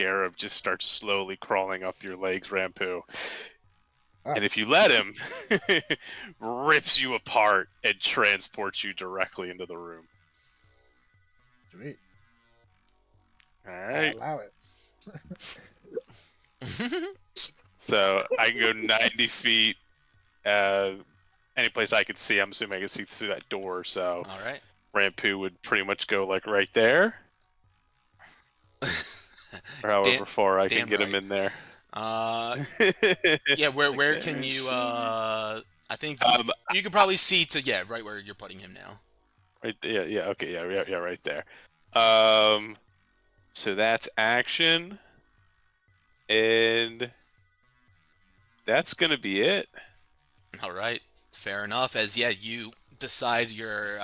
scarab just starts slowly crawling up your legs, Rampu. Ah. And if you let him, rips you apart and transports you directly into the room. Sweet. All I right. allow it. So I can go 90 feet. Any place I could see, I'm assuming I can see through that door. So All right. Rampu would pretty much go like right there, or however far I can get him in there. Yeah. Where can you? I think you could probably see to right where you're putting him now. Right. Yeah. Okay. Yeah. Right there. So that's action, and that's gonna be it. All right. Fair enough. As you decide your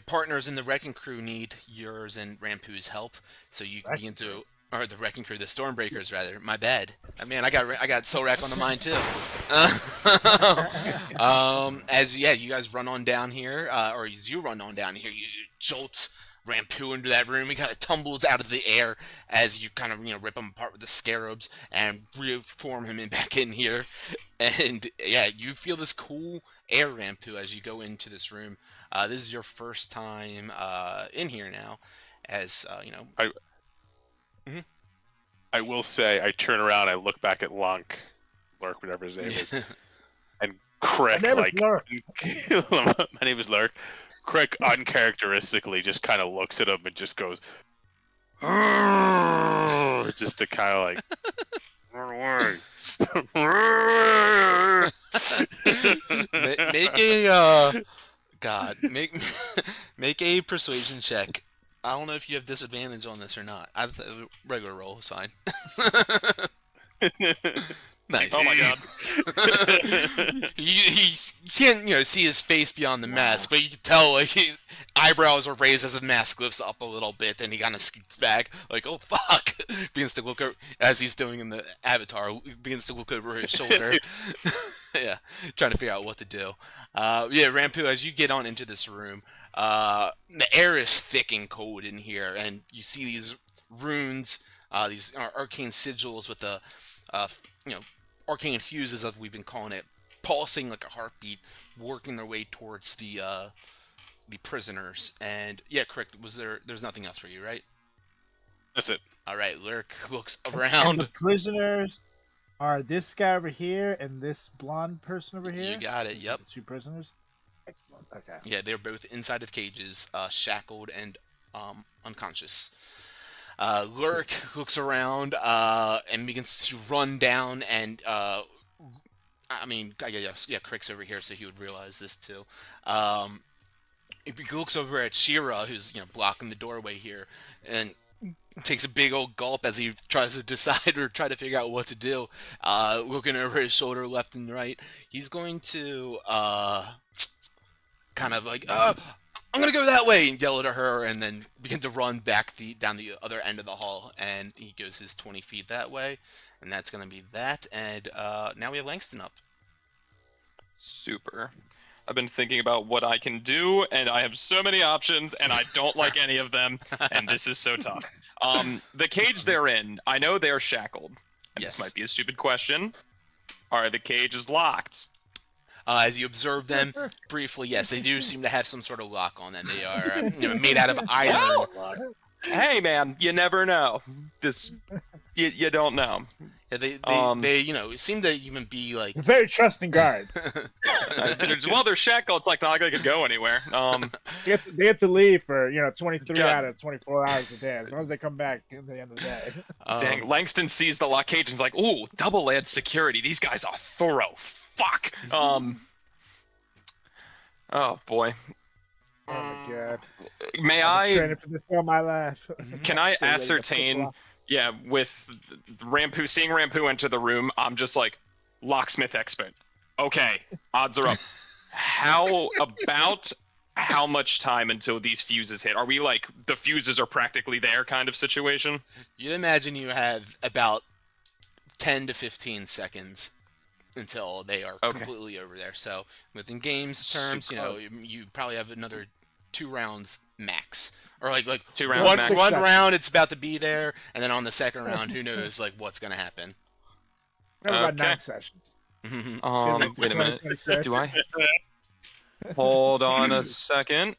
partners in the wrecking crew need yours and Rampu's help, so you begin to. Or the wrecking crew, the Stormbreakers, rather. My bad. I mean, I got Stormwreck on the mind too. As you guys run on down here, or as you run on down here, you jolt Rampu into that room. He kind of tumbles out of the air as you kind of rip him apart with the scarabs and reform him back in here. And you feel this cool air, Rampu, as you go into this room. This is your first time in here now, as I will say, I turn around, I look back at Lurk, whatever his name is, and Crick, My name is Lurk. My name is Lurk. Crick uncharacteristically just kind of looks at him and just goes, just to kind of like, run away. Make a make a persuasion check. I don't know if you have disadvantage on this or not. Regular roll is fine. Nice. Oh my god. You can't see his face beyond the mask, but you can tell his eyebrows are raised as the mask lifts up a little bit, and he kind of scoots back like, "Oh fuck!" Begins to look over, as he's doing in the Avatar. Begins to look over his shoulder. Trying to figure out what to do. Rampu, as you get on into this room, the air is thick and cold in here, and you see these runes, these arcane sigils with the, arcane fuses, as we've been calling it, pulsing like a heartbeat, working their way towards the prisoners. And Crick, there's nothing else for you, right? That's it. All right, Lurk looks around. And the prisoners are this guy over here and this blonde person over here? You got it, yep. The two prisoners? Excellent. Okay. Yeah, they're both inside of cages, shackled and unconscious. Lurk looks around and begins to run down, and Crick's over here, so he would realize this too. He looks over at Shira, who's blocking the doorway here, and takes a big old gulp as he tries to decide or try to figure out what to do. Looking over his shoulder, left and right, he's going to kind of like, I'm gonna go that way, and yell at her, and then begin to run back down the other end of the hall. And he goes his 20 feet that way, and that's gonna be that. And now we have Langston up. Super. I've been thinking about what I can do, and I have so many options, and I don't like any of them, and this is so tough. The cage they're in, I know they're shackled. And Yes. This might be a stupid question. Are the cages locked? As you observe them briefly, yes, they do seem to have some sort of lock on them. They are made out of iron. Hey, man, you never know. You don't know. Yeah, they seem to even be like They're very trusting guards. Well, they're shackled. It's like not like they could go anywhere. They have to leave for 23 God. out of 24 hours a day. As long as they come back at the end of the day. Dang, Langston sees the lock cage and is like, "Ooh, double ad security. These guys are thorough. Fuck." Oh boy. Oh my god. May I've been I? training for this all my life. Can I So ready to ascertain? flip-flop. Yeah, with Rampu, seeing Rampu enter the room, I'm just like, locksmith expert. Okay, odds are up. How much time until these fuses hit? Are we like, the fuses are practically there kind of situation? You'd imagine you have about 10 to 15 seconds until they are completely over there. So within games terms, you probably have another 2 rounds max, or like 2 rounds one max. one round it's about to be there, and then on the second round, who knows like what's gonna happen. Never got Okay. 9 sessions. Wait a minute. 2026. Do I? Hold on a second.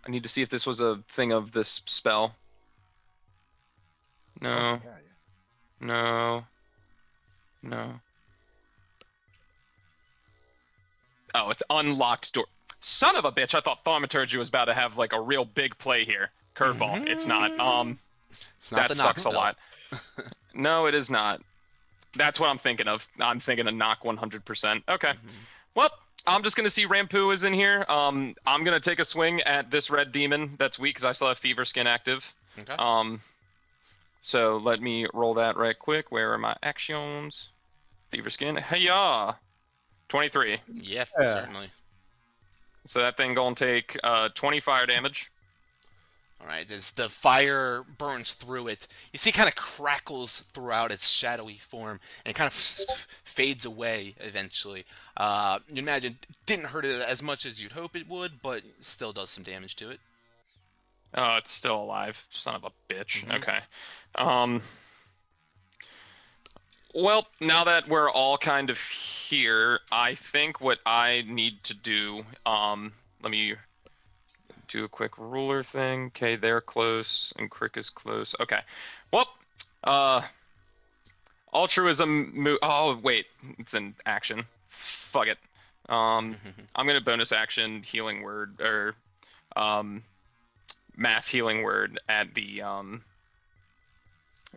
I need to see if this was a thing of this spell. Oh my No, God, yeah. no, no. Oh, it's unlocked door. Son of a bitch! I thought Thaumaturgy was about to have like a real big play here. Curveball. It's not. It's not That the knock sucks a spell. lot. No, it is not. That's what I'm thinking of. I'm thinking of knock 100%. Okay. Well, I'm just gonna see Rampu is in here. I'm gonna take a swing at this red demon that's weak because I still have Fever Skin active. Okay. So let me roll that right quick. Where are my actions? Fever Skin. Hey-ya! 23. Yeah, Yeah. certainly. So that thing gonna take 20 fire damage. All right, as the fire burns through it, you see it kind of crackles throughout its shadowy form, and it kind of fades away eventually. You imagine it didn't hurt it as much as you'd hope it would, but still does some damage to it. Oh, it's still alive. Son of a bitch. Mhm. Okay. Well, now that we're all kind of here, I think what I need to do, let me do a quick ruler thing. Okay, they're close, and Crick is close. Okay. Well, altruism oh, wait, it's an action. Fuck it. I'm gonna bonus action healing word, or, mass healing word at the,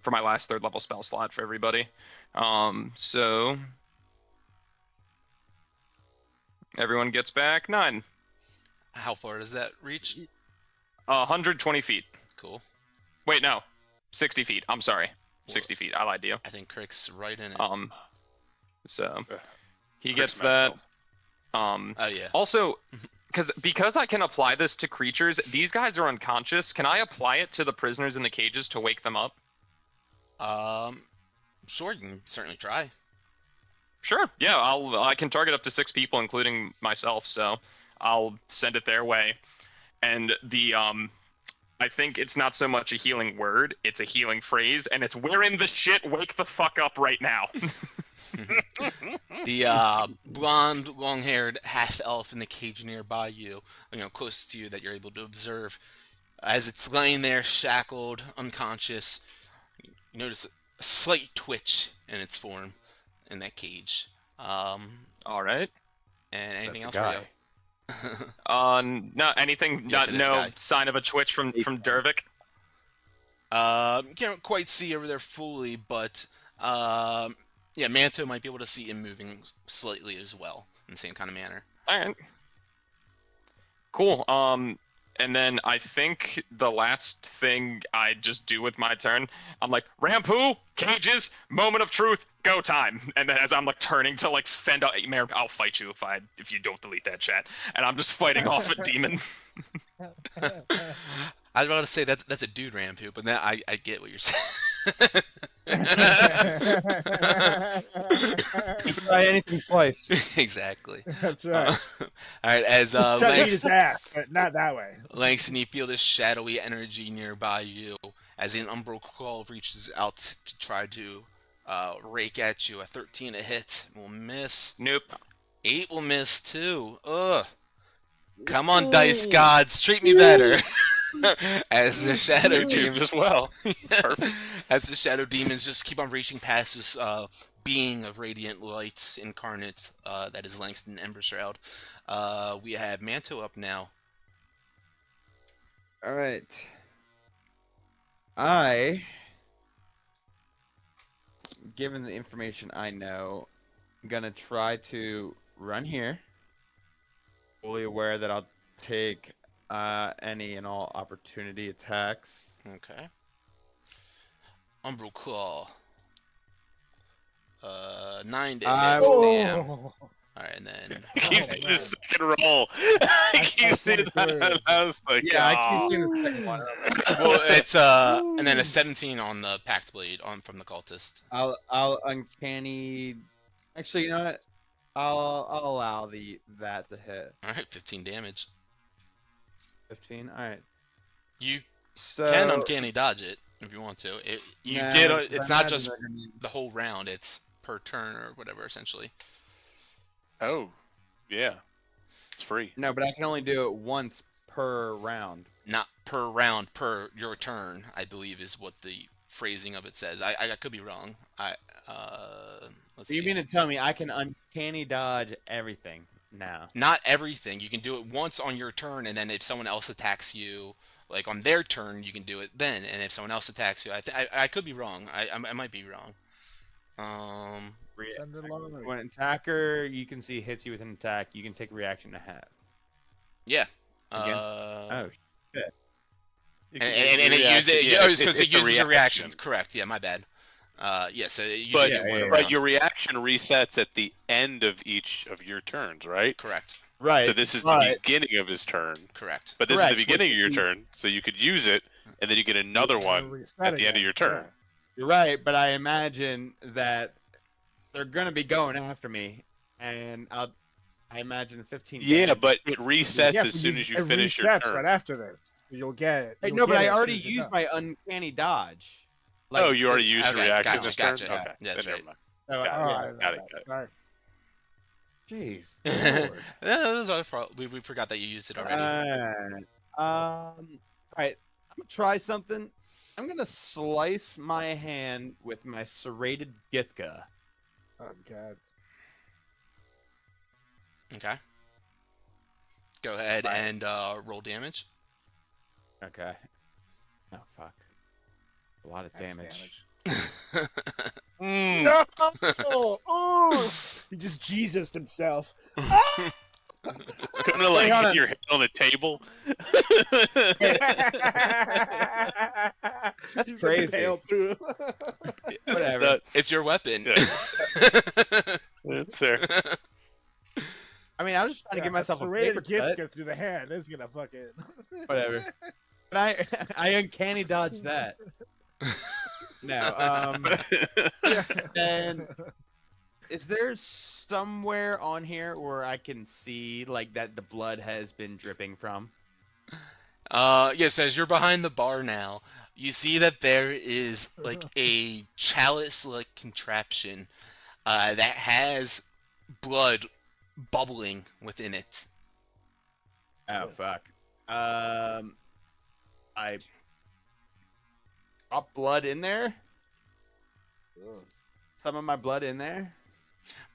for my last 3rd level spell slot for everybody. So everyone gets back 9. How far does that reach? 120 feet. Cool. Wait, no, 60 feet. I'm sorry, 60 feet. I lied to you. I think Crick's right in it. So he Crick's gets that. Oh yeah. Also, because I can apply this to creatures, these guys are unconscious. Can I apply it to the prisoners in the cages to wake them up? Sure, you can certainly try. Sure. Yeah, I can target up to 6 people, including myself. So I'll send it their way. And the I think it's not so much a healing word; it's a healing phrase, and it's "We're in the shit. Wake the fuck up right now." The blonde, long-haired half-elf in the cage nearby you, close to you that you're able to observe, as it's laying there, shackled, unconscious. You notice a slight twitch in its form in that cage. All right. And anything else That's a for you? No, anything. Yes, it is, no guy. sign of a twitch from Dervik. You can't quite see over there fully, but yeah, Manto might be able to see him moving slightly as well in the same kind of manner. All right. Cool. And then I think the last thing I just do with my turn, I'm like, Rampu, cages, moment of truth, go time. And then as I'm like turning to like fend out, Mayor, I'll fight you if you don't delete that chat. And I'm just fighting off a demon. I was about to say that's a dude Rampu, but then I get what you're saying. Try anything twice. Exactly. That's right. All right, as Try to eat his ass, but not that way. Langston, you feel this shadowy energy nearby you as an umbral claw reaches out to try to rake at you. A 13 to hit will miss. Nope. 8 will miss too. Ugh. Come on, dice gods, treat me better. As the shadow demons as well. As the shadow demons just keep on reaching past this being of radiant light incarnate that is Langston Embershroud. We have Manto up now. All right. Given the information I know, I'm gonna try to run here. Fully aware that I'll take any and all opportunity attacks. Okay. Umbral Claw. 9 to hit. Damn. Alright, and then... I keep seeing the second roll. I keep seeing that. I was like, Yeah, I keep seeing the second one. Well, it's and then a 17 on the Pact Blade from the cultist. I'll uncanny. Actually, you know what? I'll allow that to hit. All right, 15 damage. 15. All right. You So can uncanny dodge it if you want to. nah, It's I not imagine just they're gonna- the whole round. It's per turn or whatever, essentially. Oh, yeah. It's free. No, but I can only do it once per round. Not per round, per your turn, I believe is what the phrasing of it says. I could be wrong. Let's So you see. mean to tell me I can uncanny dodge everything now? Not everything. You can do it once on your turn, and then if someone else attacks you, like on their turn, you can do it then. And if someone else attacks you, I could be wrong. I might be wrong. Send it along. When an attacker you can see hits you with an attack, you can take a reaction to have. Yeah. Against- Oh shit! You And can use it reaction. uses Yeah, so it's it a uses a reaction. Correct. Yeah, my bad. Yeah. So you But, do get one yeah, round. but your reaction resets at the end of each of your turns, right? Correct. Right. So this is but- the beginning of his turn. Correct. But this is the Correct, beginning of which your is- turn, so you could use it, and then you get another one at the end of your turn. You're right, but I imagine that they're gonna be going after me, and I imagine 15. Yeah, damage. but it resets Yeah, as but soon as you it finish your resets turn. right after this. You'll get it. Hey, You'll no, but get I it as already soon as you're used done. my uncanny dodge. Oh, you already this- used Okay, reaction gotcha, this turn? gotcha. Okay, Yeah, that's then right. never mind. Oh, Got it, Oh, yeah. I know got it, that. got it. Sorry. Jeez. Yeah, Lord. that was our fault. We forgot that you used it already. All right. I'm gonna try something. I'm gonna slice my hand with my serrated Githka. Oh god. Okay. Go ahead Right. and roll damage. Okay. Oh fuck. A lot of That's damage. Mm. No! Oh! He just Jesus himself. Couldn't have like hold hit on. your head on the table. That's He's crazy. impaled through. Whatever. That's, It's your weapon. Yeah. that's fair. I mean, I was just trying to give myself a paper gift cut. go through the hand. It's gonna fucking. Whatever. But I uncanny dodged that. No. And is there somewhere on here where I can see like that the blood has been dripping from? Yes, as you're behind the bar now, you see that there is like a chalice-like contraption that has blood bubbling within it. Oh fuck. I drop blood in there. Some of my blood in there.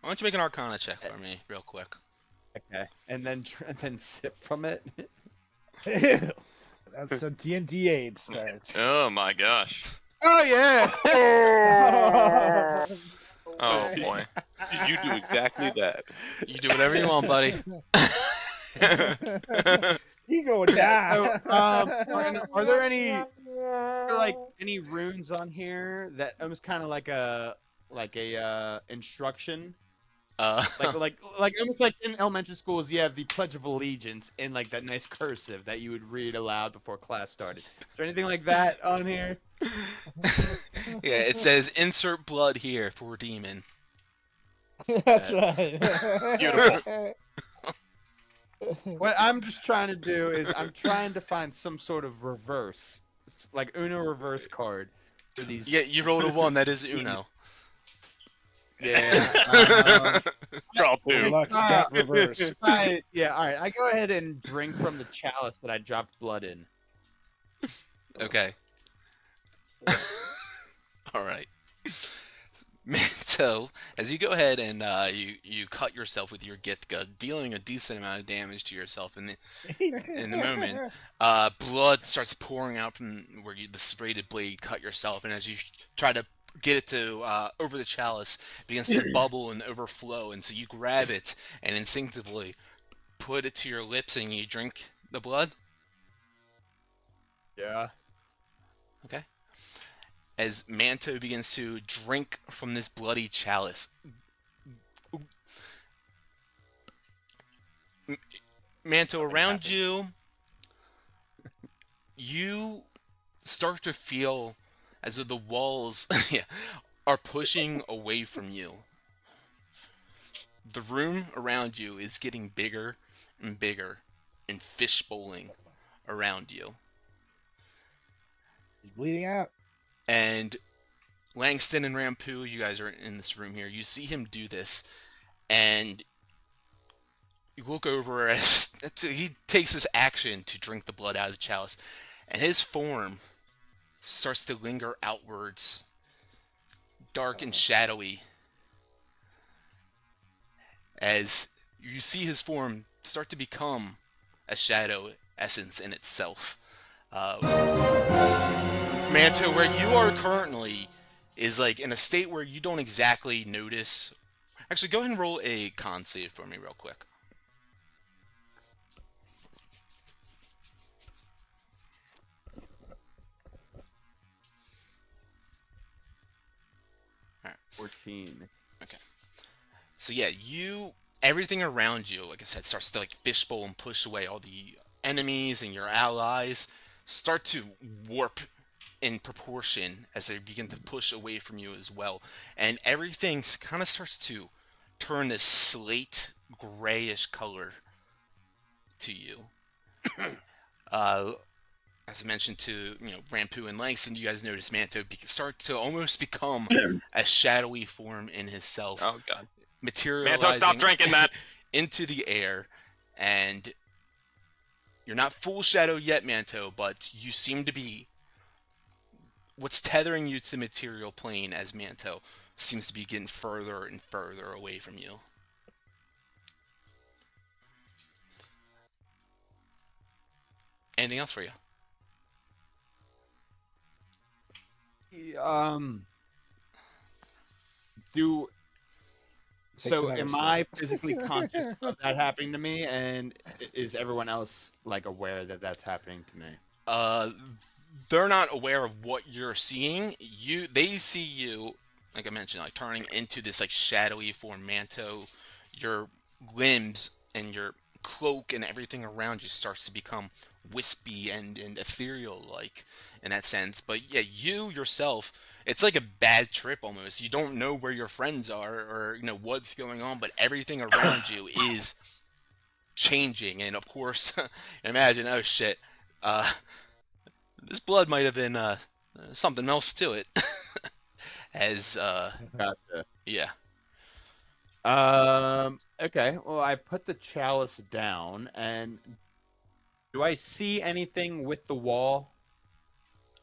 Why don't you make an Arcana check for me, real quick? Okay, and then sip from it. That's how D&D aid starts. Oh my gosh. Oh yeah. Oh boy. You do exactly that. You do whatever you want, buddy. He gonna die. So, are there any any runes on here that almost kind of like a instruction? like almost like in elementary schools you have the Pledge of Allegiance in like that nice cursive that you would read aloud before class started. Is there anything like that on here? Yeah, it says insert blood here for demon. That's right. Beautiful. What I'm just trying to do is I'm trying to find some sort of reverse, like Uno reverse card for these. Yeah, you rolled a 1. That is Uno. Yeah. Draw two. Luck got reversed. Yeah. All right. I go ahead and drink from the chalice that I dropped blood in. Okay. All right. So, as you go ahead and you cut yourself with your Githka, dealing a decent amount of damage to yourself in the moment, blood starts pouring out from where the serrated blade cut yourself, and as you try to get it to over the chalice, it begins to bubble and overflow, and so you grab it and instinctively put it to your lips and you drink the blood. Yeah. Okay. As Manto begins to drink from this bloody chalice. Manto, around you, you start to feel as though the walls are pushing away from you. the room around you is getting bigger and bigger and fishbowling around you. He's bleeding out. And Langston and Rampu, you guys are in this room here. You see him do this, and you look over as he takes this action to drink the blood out of the chalice, and his form starts to linger outwards, dark and shadowy, as you see his form start to become a shadow essence in itself. Manto, where you are currently is like in a state where you don't exactly notice. Actually, go ahead and roll a con save for me real quick. All right. 14. So yeah, everything around you, like I said, starts to like fishbowl and push away. All the enemies and your allies start to warp in proportion as they begin to push away from you as well. And everything kind of starts to turn this slate grayish color to you. As I mentioned to Rampu and Langston, you guys notice Manto start to almost become a shadowy form in himself. Oh god. Materializing Manto, stop drinking that. into the air, and you're not full shadow yet, Manto, but you seem to be what's tethering you to the material plane as Manto seems to be getting further and further away from you. Anything else for you? So another am sip. I physically conscious of that happening to me, and is everyone else like aware that that's happening to me? They're not aware of what you're seeing. They see you, like I mentioned, like turning into this like shadowy form. Manto, your limbs and your cloak and everything around you starts to become wispy and ethereal like in that sense. But yeah, you yourself, it's like a bad trip almost. You don't know where your friends are or what's going on, but everything around you is changing. And of course, imagine, oh shit, this blood might have been something else to it. As Gotcha. yeah. Okay. Well, I put the chalice down, and do I see anything with the wall?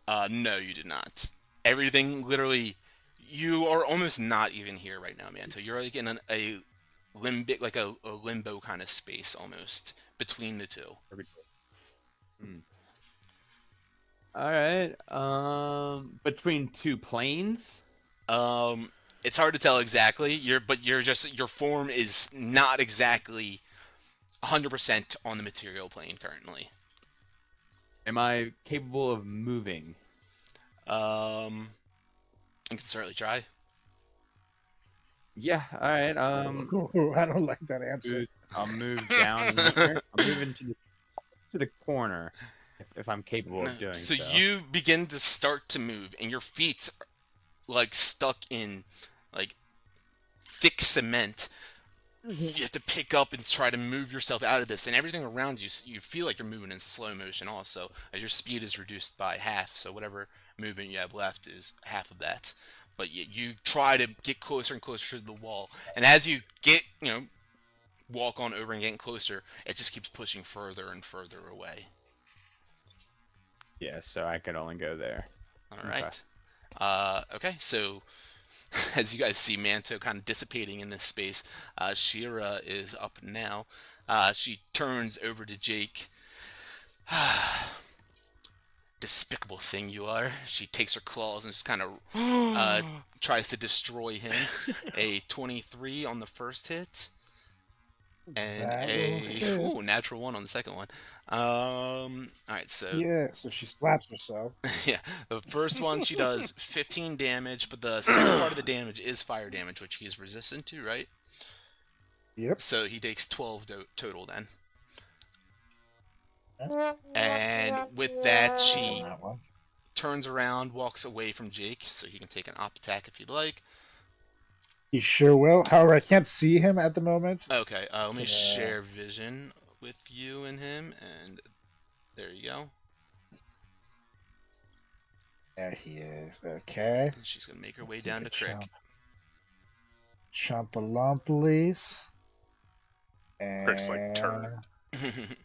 No, you did not. Everything literally, you are almost not even here right now, Manto. You're like in a limbic, like a limbo kind of space almost between the two. All right. Between two planes. It's hard to tell exactly. Your form is not exactly 100% on the material plane currently. Am I capable of moving? You can certainly try. Yeah. All right. I don't like that answer. I'll move down here. I'm moving to the corner if I'm capable of doing so. So you begin to start to move, and your feet are like stuck in like thick cement. You have to pick up and try to move yourself out of this, and everything around you, you feel like you're moving in slow motion also, as your speed is reduced by half, so whatever movement you have left is half of that. But you try to get closer and closer to the wall, and as you get, walk on over and getting closer, it just keeps pushing further and further away. Yeah, so I could only go there. All right. Okay, so as you guys see Manto kind of dissipating in this space, Shira is up now. She turns over to Jake. Despicable thing you are. She takes her claws and just kind of tries to destroy him. A 23 on the first hit. And a natural 1 on the second one. Alright, so Yeah, so she slaps herself. yeah, the first one she does 15 damage, but the second part of the damage is fire damage, which he is resistant to, right? Yep. So he takes 12 total then. And with that, she turns around, walks away from Jake, so he can take an op attack if you'd like. You sure will. However, I can't see him at the moment. Okay, let me Yeah. share vision with you and him, and there you go. There he is. Okay. And she's gonna make her way Take down a to Crick. Chomp-a-lomp-a-lease. Crick's like turn. And...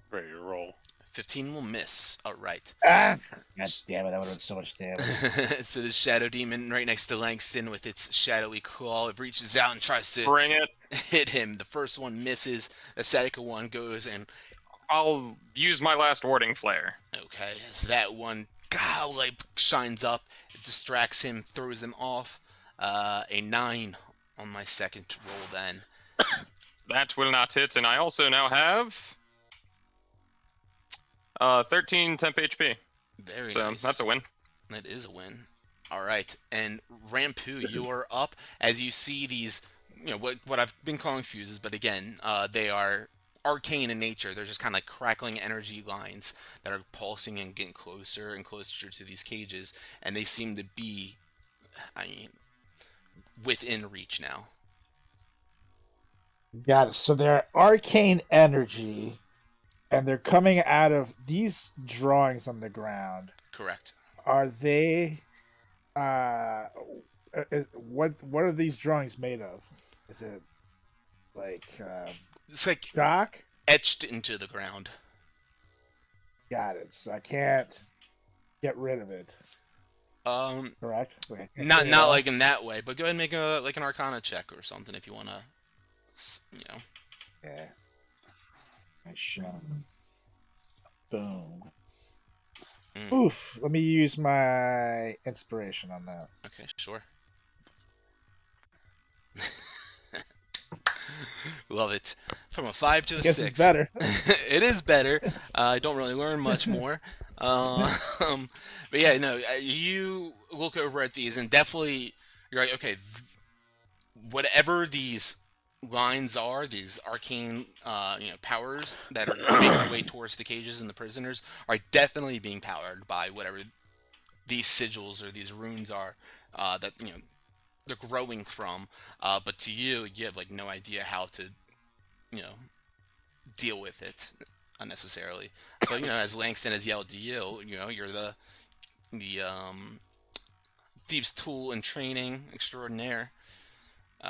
Ready to roll. 15 will miss. All right. Ah! God damn it, that would have done so much damage. So the Shadow Demon right next to Langston with its shadowy claw, it reaches out and tries to Bring it. hit him. The first one misses. The second one goes and I'll use my last warding flare. okay, so that one like shines up, it distracts him, throws him off. A 9 on my second roll then. That will not hit, and I also now have 13 temp HP. Very So nice. that's a win. That is a win. All right, and Rampu, you are up as you see these, what I've been calling fuses, but again, they are arcane in nature. They're just kind of like crackling energy lines that are pulsing and getting closer and closer to these cages, and they seem to be, within reach now. Got it. So they're arcane energy, and they're coming out of these drawings on the ground. Correct. Are they? What are these drawings made of? Is it like It's like chalk? etched into the ground. Got it. So I can't get rid of it. Correct. Okay. Not like in that way, but go ahead and make an Arcana check or something if you want to, Yeah. Nice shot. Boom. Oof. Let me use my inspiration on that. Okay, sure. Love it. From a 5 to a 6. It's better. It is better. I don't really learn much more. But yeah, no, you look over at these and definitely you're like, okay, whatever these lines are, these arcane powers that are making their way towards the cages and the prisoners are definitely being powered by whatever these sigils or these runes are that they're growing from. But to you have like no idea how to deal with it unnecessarily. But as Langston has yelled to you, you're the thieves' tool in training extraordinaire.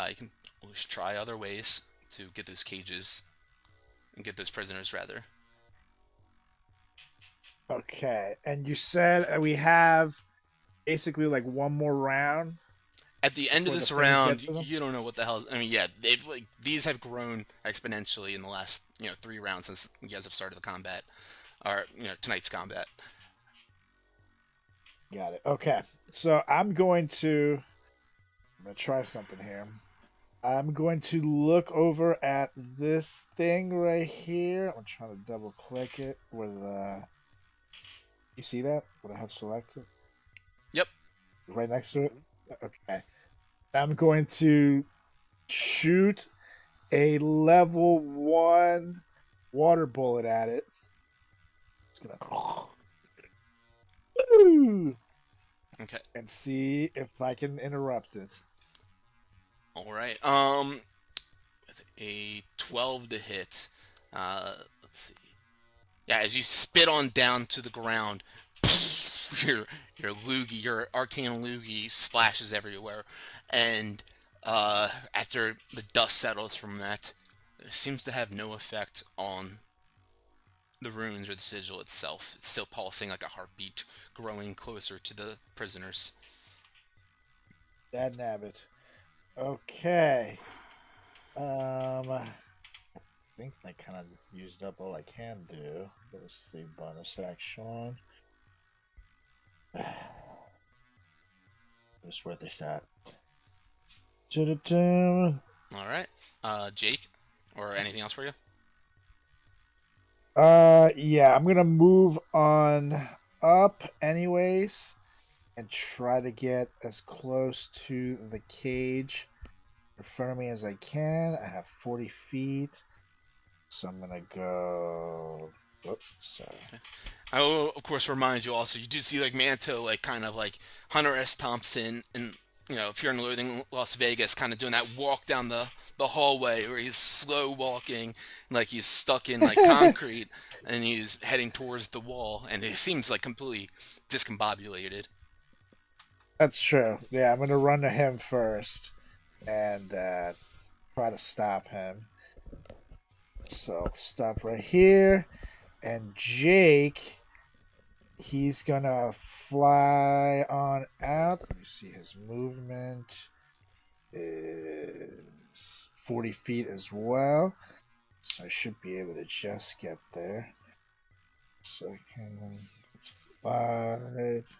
You can always try other ways to get those cages and get those prisoners, rather. Okay, and you said we have basically like one more round. At the end of Before this the things round, get to them? you don't know what the hell. I mean, yeah, these have grown exponentially in the last 3 rounds since you guys have started the combat, or tonight's combat. Got it. Okay, so I'm gonna try something here. I'm going to look over at this thing right here. I'm trying to double click it with you see that? What I have selected? Yep. Right next to it? Okay. I'm going to shoot a level 1 water bullet at it. It's gonna Okay. and see if I can interrupt it. All right. With a 12 to hit. Let's see. Yeah, as you spit on down to the ground, your loogie, your arcane loogie, splashes everywhere, and after the dust settles from that, it seems to have no effect on the runes or the sigil itself. It's still pulsing like a heartbeat, growing closer to the prisoners. Dad nabbit. Okay. I think I kind of just used up all I can do. Let's see, bonus action. It's worth a shot. All right, Jake, or anything else for you? Yeah, I'm gonna move on up anyways, and try to get as close to the cage in front of me as I can. I have 40 feet, so I'm gonna go. Whoops, sorry. Okay. I will, of course, remind you also. You do see like Manto, like kind of like Hunter S. Thompson, and Fear and Loathing Las Vegas, kind of doing that walk down the hallway where he's slow walking, like he's stuck in like concrete, and he's heading towards the wall, and he seems like completely discombobulated. That's true. Yeah, I'm gonna run to him first and try to stop him. So stop right here, and Jake, he's gonna fly on out. Let me see. His movement is 40 feet as well, so I should be able to just get there. Second, it's 5.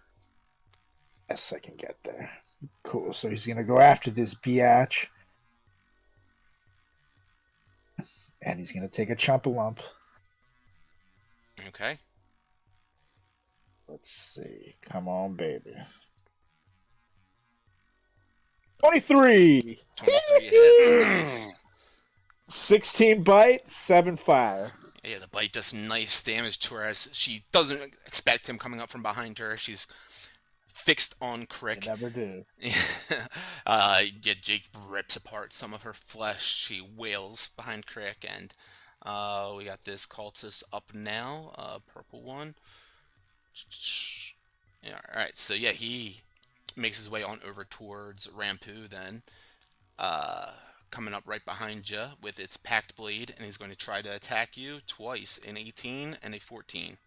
Yes, I can get there. Cool. So he's gonna go after this biatch, and he's gonna take a chump-a-lump. Okay. Let's see. Come on, baby. 23. 23 hits. Nice. 16 bite, 7 fire. Yeah, the bite does nice damage to her as she doesn't expect him coming up from behind her. She's fixed on Crick. I never do. Jake rips apart some of her flesh. She wails behind Crick, and we got this cultist up now, purple one. Yeah, alright, so yeah, he makes his way on over towards Rampu then, coming up right behind you with its packed blade, and he's going to try to attack you twice, an 18 and a 14.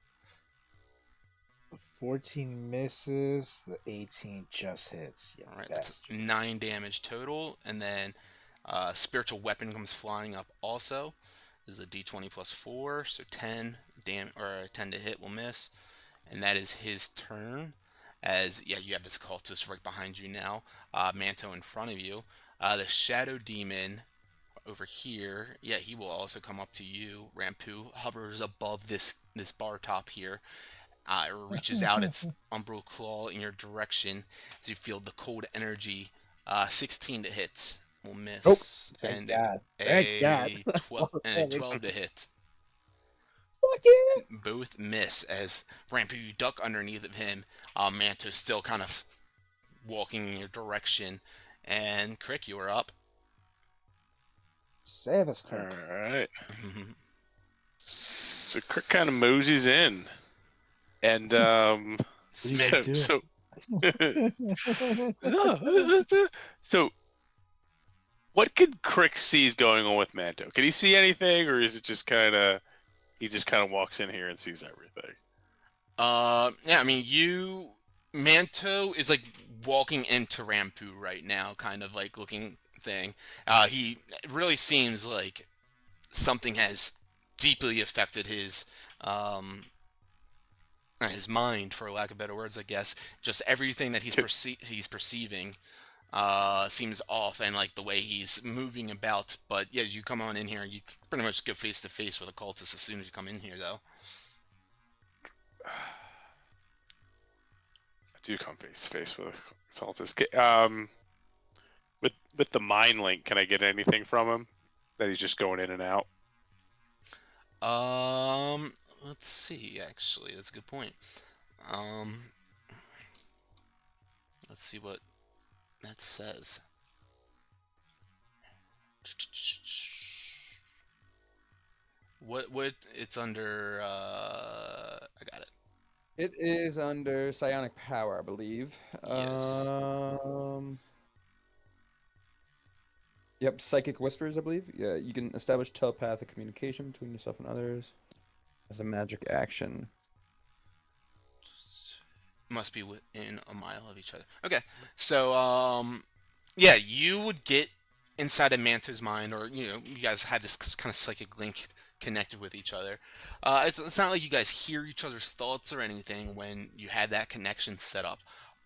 The 14 misses, the 18 just hits. Yeah, Alright, that's 9 damage total, and then spiritual weapon comes flying up also. This is a d20 plus 4, so 10 to hit will miss, and that is his turn. As you have this cultist right behind you now, Manto in front of you. The Shadow Demon over here, he will also come up to you. Rampu hovers above this bar top here. It reaches out its umbral claw in your direction as you feel the cold energy. 16 to hit will miss. Nope. Thank And God. a Thank God. 12 to hit. Fucking Both miss as Rampu, you duck underneath of him. Manto's still kind of walking in your direction. And Crick, you are up. save us, All Kirk. right. So Kirk kind of moseys in, and Smash. so what could Crick sees going on with Manto? Can he see anything, or is it just kind of he just kind of walks in here and sees everything? I mean, Manto is like walking into Rampu right now, kind of like looking thing. It really seems like something has deeply affected his mind, for lack of better words, I guess. Just everything that he's perceiving seems off, and like the way he's moving about. But yeah, you come on in here, you pretty much go face to face with a cultist as soon as you come in here, though. I do come face to face with a cultist. With the mind link, can I get anything from him that he's just going in and out? Let's see. Actually, that's a good point. Let's see what that says. What it's under? I got it. It is under psionic power, I believe. Yes. Yep, psychic whispers, I believe. Yeah, you can establish telepathic communication between yourself and others as a magic action. Must be within a mile of each other. Okay, so yeah, you would get inside of Manto's mind, or you guys had this kind of psychic link connected with each other. It's not like you guys hear each other's thoughts or anything when you had that connection set up.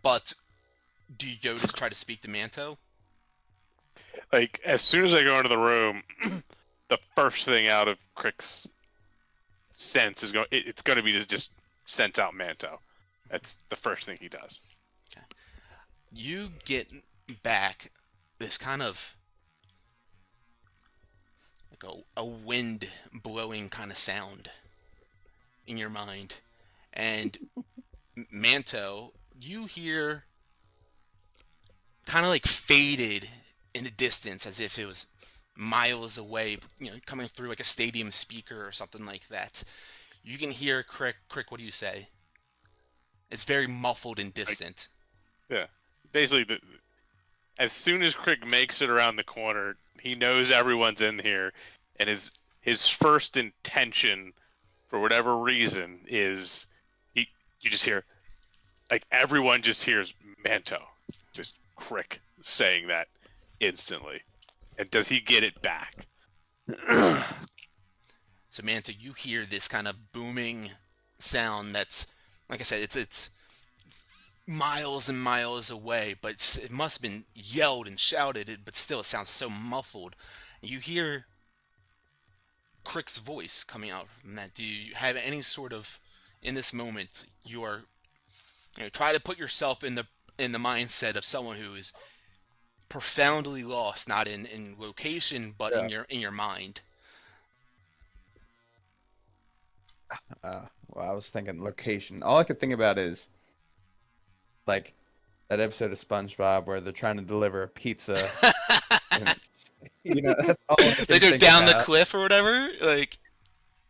But do you go to try to speak to Manto? Like, as soon as I go into the room, the first thing out of Crick's sense is it's going to be to just sense out Manto. That's the first thing he does. Okay. You get back this kind of like a wind blowing kind of sound in your mind. And Manto, you hear kind of like faded in the distance as if it was miles away, coming through like a stadium speaker or something like that. You can hear Crick, what do you say? It's very muffled and distant. Yeah. Basically, as soon as Crick makes it around the corner, he knows everyone's in here, and his first intention, for whatever reason, is you just hear, like, everyone just hears Manto, just Crick saying that instantly. And does he get it back? So Manto, you hear this kind of booming sound that's, like I said, it's miles and miles away, but it must have been yelled and shouted, but still it sounds so muffled. You hear Crick's voice coming out from that. Do you have any sort of, in this moment, you are, try to put yourself in the mindset of someone who is profoundly lost, not in location, but in your mind. Well, I was thinking location. All I could think about is like that episode of SpongeBob where they're trying to deliver a pizza. And, that's all I They can go think down about. the cliff or whatever, like,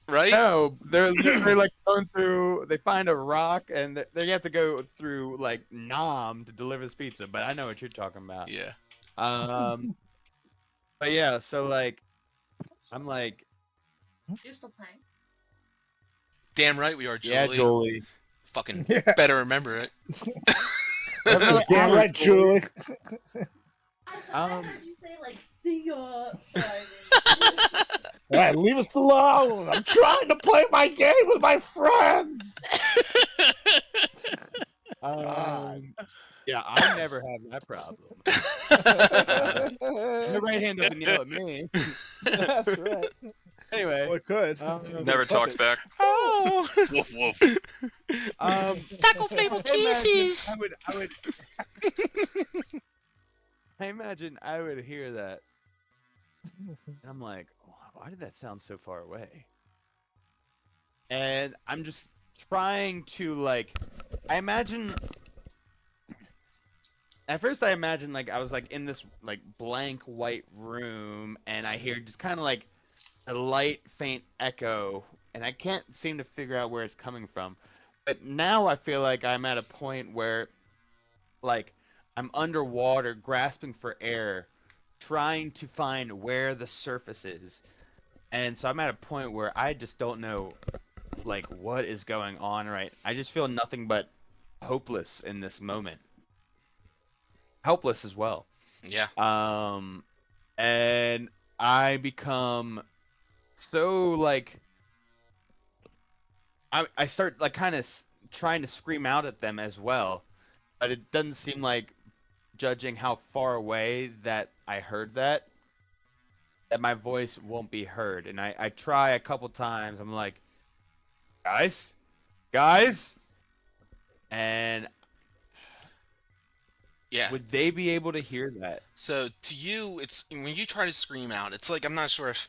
right? No, they're like going through. They find a rock and they have to go through like Nam to deliver this pizza. But I know what you're talking about. Yeah. But yeah, so like, I'm like, You're still playing. Damn right we are, Julie. yeah, Jolie. Fucking Yeah. better remember it. Damn right, Julie. I heard you say like, see ya. All right, leave us alone. I'm trying to play my game with my friends. Yeah, I never have that problem. The right hand doesn't yell at me. That's right. Anyway, Well, it could. Never talks back. Oh, Woof woof. taco flavored kisses. I imagine I would hear that, and I'm like, why did that sound so far away? And I'm just trying to like, at first I imagined like I was like in this like blank white room, and I hear just kind of like a light, faint echo, and I can't seem to figure out where it's coming from. But now I feel like I'm at a point where, like, I'm underwater, grasping for air, trying to find where the surface is. And so I'm at a point where I just don't know, like, what is going on, right? I just feel nothing but hopeless in this moment. Helpless as well. Yeah. And I become so like I start like kind of trying to scream out at them as well, but it doesn't seem like, judging how far away that I heard that my voice won't be heard. And I try a couple times. I'm like, guys, and Yeah. would they be able to hear that? So to you, it's when you try to scream out, it's like, I'm not sure if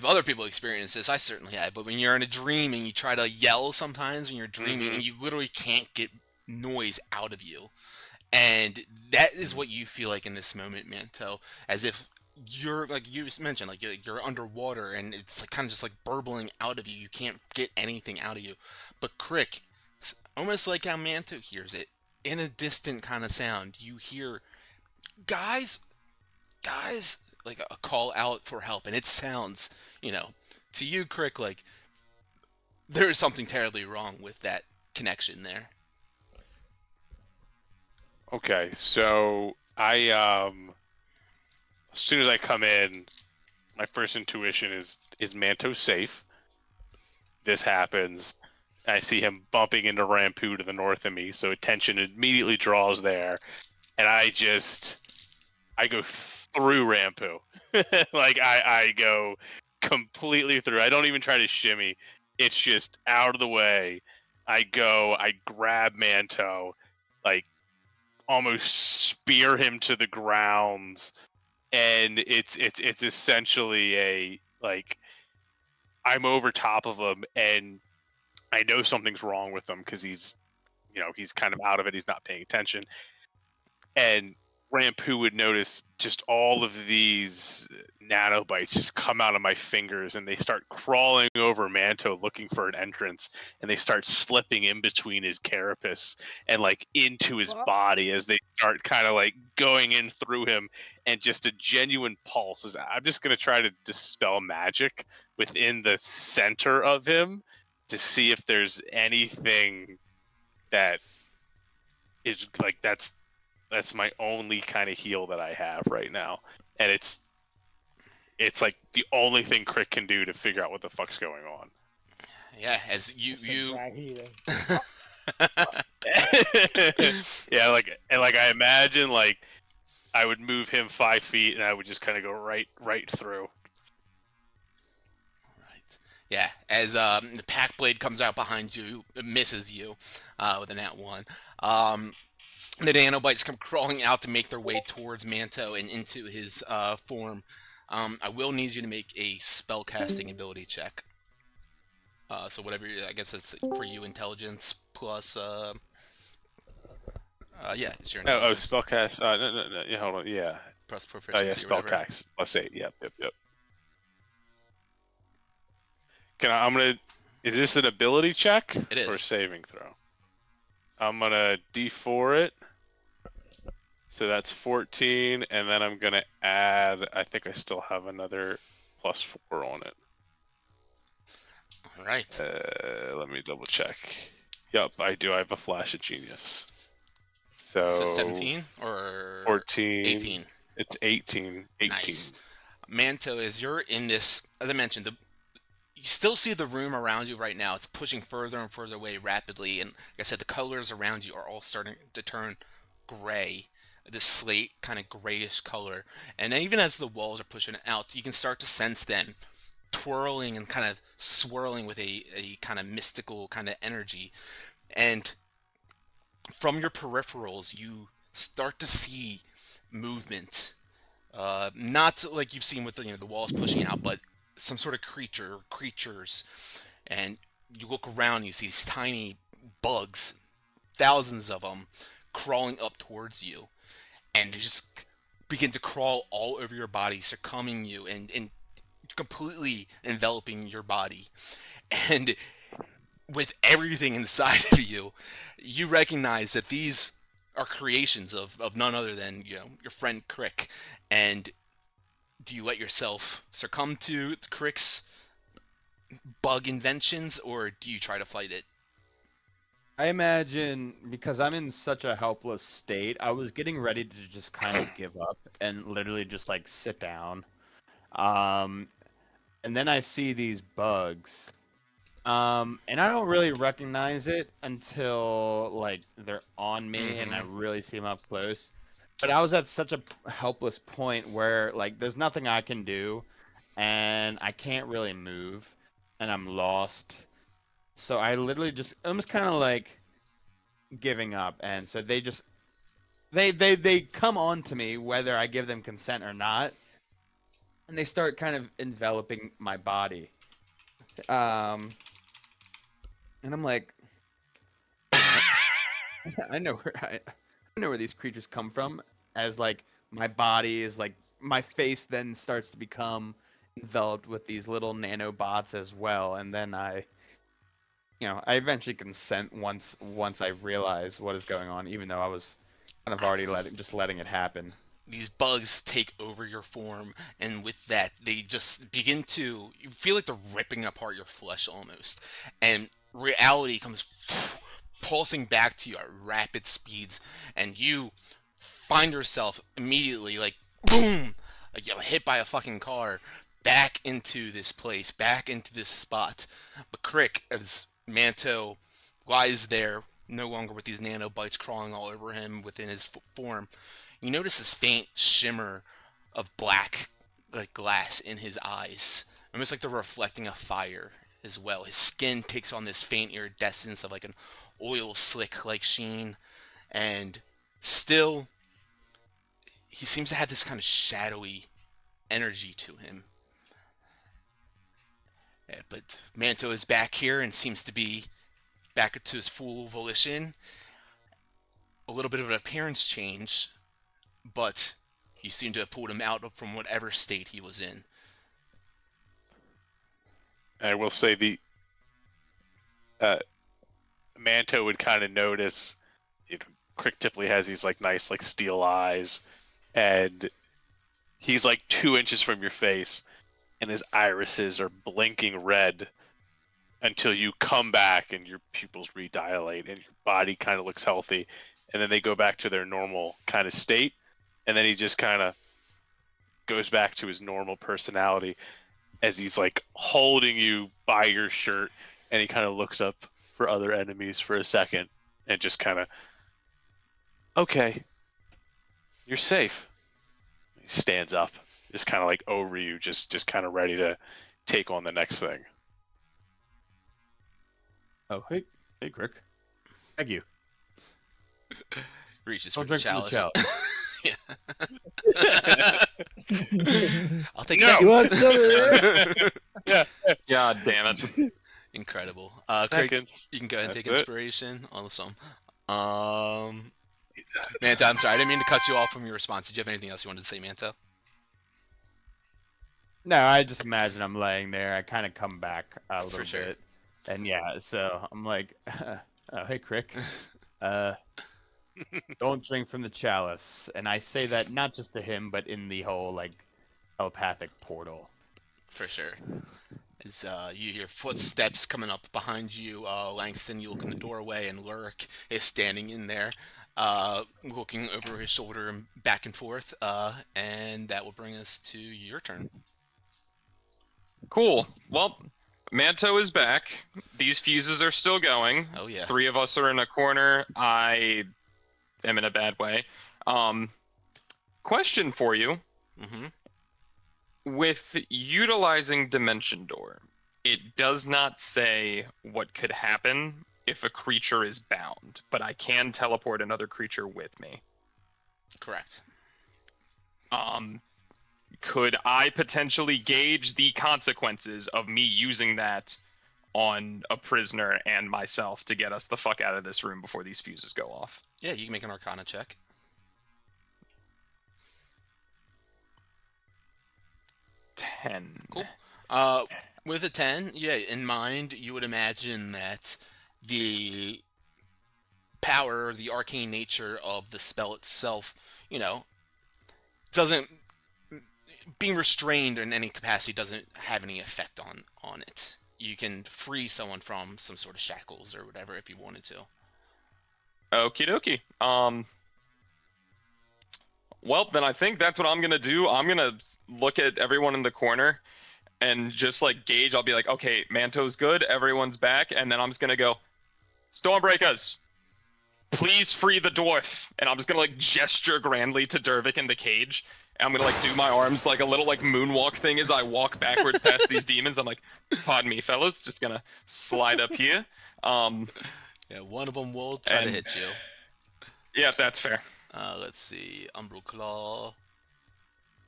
other people experience this. I certainly have. But when you're in a dream and you try to yell sometimes when you're dreaming, and you literally can't get noise out of you. And that is what you feel like in this moment, Manto, as if you're, like you just mentioned, like you're underwater and it's like kind of just like burbling out of you. You can't get anything out of you. But Crick, almost like how Manto hears it, in a distant kind of sound, you hear, guys, like a call out for help. And it sounds, to you, Crick, like there is something terribly wrong with that connection there. Okay, so I as soon as I come in, my first intuition is Manto safe? This happens. I see him bumping into Rampu to the north of me, so attention immediately draws there, and I go through Rampu. Like I go completely through. I don't even try to shimmy. It's just out of the way. I grab Manto, like almost spear him to the ground, and it's essentially a, like, I'm over top of him and I know something's wrong with him because he's kind of out of it. He's not paying attention. And Rampu would notice just all of these nanobites just come out of my fingers and they start crawling over Manto looking for an entrance, and they start slipping in between his carapace and like into his body as they start kind of like going in through him, and just a genuine pulse. I'm just going to try to dispel magic within the center of him to see if there's anything that is like that's my only kind of heal that I have right now, and it's like the only thing Crick can do to figure out what the fuck's going on. Yeah, as you Drag healing. Yeah, like I imagine like I would move him 5 feet and I would just kind of go right through. Right. Yeah, as the pack blade comes out behind you, it misses you with a nat 1. The nanobites come crawling out to make their way towards Manto and into his form. I will need you to make a spellcasting ability check. So whatever, I guess it's for you, intelligence plus, yeah, it's your intelligence. Spellcast. No, yeah, hold on, yeah. Plus proficiency. Oh yeah, spellcast. Let's say, yep. I'm gonna. Is this an ability check? It is. Or a saving throw? I'm gonna D4 it. So that's 14, and then I'm gonna add. I think I still have another +4 on it. All right. Let me double check. Yep, I do. I have a flash of genius. So 17 or 14. 18. It's 18. 18. Nice. Manto, as you're in this, as I mentioned, you still see the room around you right now. It's pushing further and further away rapidly, and like I said, the colors around you are all starting to turn gray. This slate kind of grayish color, and even as the walls are pushing out, you can start to sense them twirling and kind of swirling with a kind of mystical kind of energy. And from your peripherals, you start to see movement. Not like you've seen with the walls pushing out, but some sort of creatures. And you look around, you see these tiny bugs, thousands of them, crawling up towards you. And they just begin to crawl all over your body, succumbing you and completely enveloping your body. And with everything inside of you, you recognize that these are creations of none other than your friend Crick. And do you let yourself succumb to Crick's bug inventions, or do you try to fight it? I imagine, because I'm in such a helpless state, I was getting ready to just kind of give up and literally just like sit down. And then I see these bugs. And I don't really recognize it until like they're on me and I really see them up close. But I was at such a helpless point where like there's nothing I can do and I can't really move and I'm lost. So I literally I'm just kind of like giving up, and so they just they come on to me whether I give them consent or not, and they start kind of enveloping my body. And I'm like, I know where these creatures come from. As like my body is like my face then starts to become enveloped with these little nanobots as well, and then I eventually consent once I realize what is going on, even though I was kind of already letting it happen. These bugs take over your form, and with that, they just begin to. You feel like they're ripping apart your flesh almost, and reality comes pulsing back to you at rapid speeds, and you find yourself immediately like boom, like you're hit by a fucking car, back into this place, back into this spot. But Crick, as Manto lies there, no longer with these nanobites crawling all over him within his form, you notice this faint shimmer of black, like glass in his eyes, almost like they're reflecting a fire as well. His skin takes on this faint iridescence of like an oil slick like sheen, and still he seems to have this kind of shadowy energy to him. Yeah, but Manto is back here and seems to be back to his full volition. A little bit of an appearance change. but you seem to have pulled him out from whatever state he was in. I will say the Manto would kind of notice. Crick typically has these like nice like steel eyes, and he's like 2 inches from your face, and his irises are blinking red until you come back and your pupils redilate and your body kind of looks healthy, and then they go back to their normal kind of state, and then he just kind of goes back to his normal personality as he's like holding you by your shirt, and he kind of looks up for other enemies for a second and just kind of, okay, you're safe. He stands up, just kind of like over you, just kind of ready to take on the next thing. Oh, hey, Crick. Thank you. Reaches Don't for the drink from the chalice. I'll take No! You seconds. want some of this? God damn it. Incredible. Craig, Seconds. you can go ahead and take That's it. inspiration. Awesome. Manta, I'm sorry, I didn't mean to cut you off from your response. Did you have anything else you wanted to say, Manta? No, I just imagine I'm laying there. I kind of come back a little For sure. bit. And yeah, so I'm like, oh, hey, Crick. Don't drink from the chalice. And I say that not just to him, but in the whole, like, telepathic portal. For sure. As you hear footsteps coming up behind you, Langston, you look in the doorway, and Lurk is standing in there, looking over his shoulder and back and forth, and that will bring us to your turn. Cool. Well, Manto is back. These fuses are still going. Oh, yeah. 3 of us are in a corner. I am in a bad way. Question for you. Mm-hmm. With utilizing Dimension Door, it does not say what could happen if a creature is bound, but I can teleport another creature with me. Correct. Could I potentially gauge the consequences of me using that on a prisoner and myself to get us the fuck out of this room before these fuses go off? Yeah, you can make an Arcana check. 10. Cool. With a 10, yeah, in mind, you would imagine that the power, the arcane nature of the spell itself, doesn't... Being restrained in any capacity doesn't have any effect on it. You can free someone from some sort of shackles or whatever if you wanted to. Okie dokie. Well, then I think that's what I'm gonna do. I'm gonna look at everyone in the corner and just like gauge. I'll be like, okay, Manto's good, everyone's back, and then I'm just gonna go, Stormbreakers, please free the dwarf. And I'm just gonna like gesture grandly to Dervik in the cage. And I'm gonna like do my arms like a little like moonwalk thing as I walk backwards past these demons. I'm like, pardon me, fellas, just gonna slide up here. Yeah, one of them will try to hit you. Yeah, that's fair. Let's see. Umbral Claw.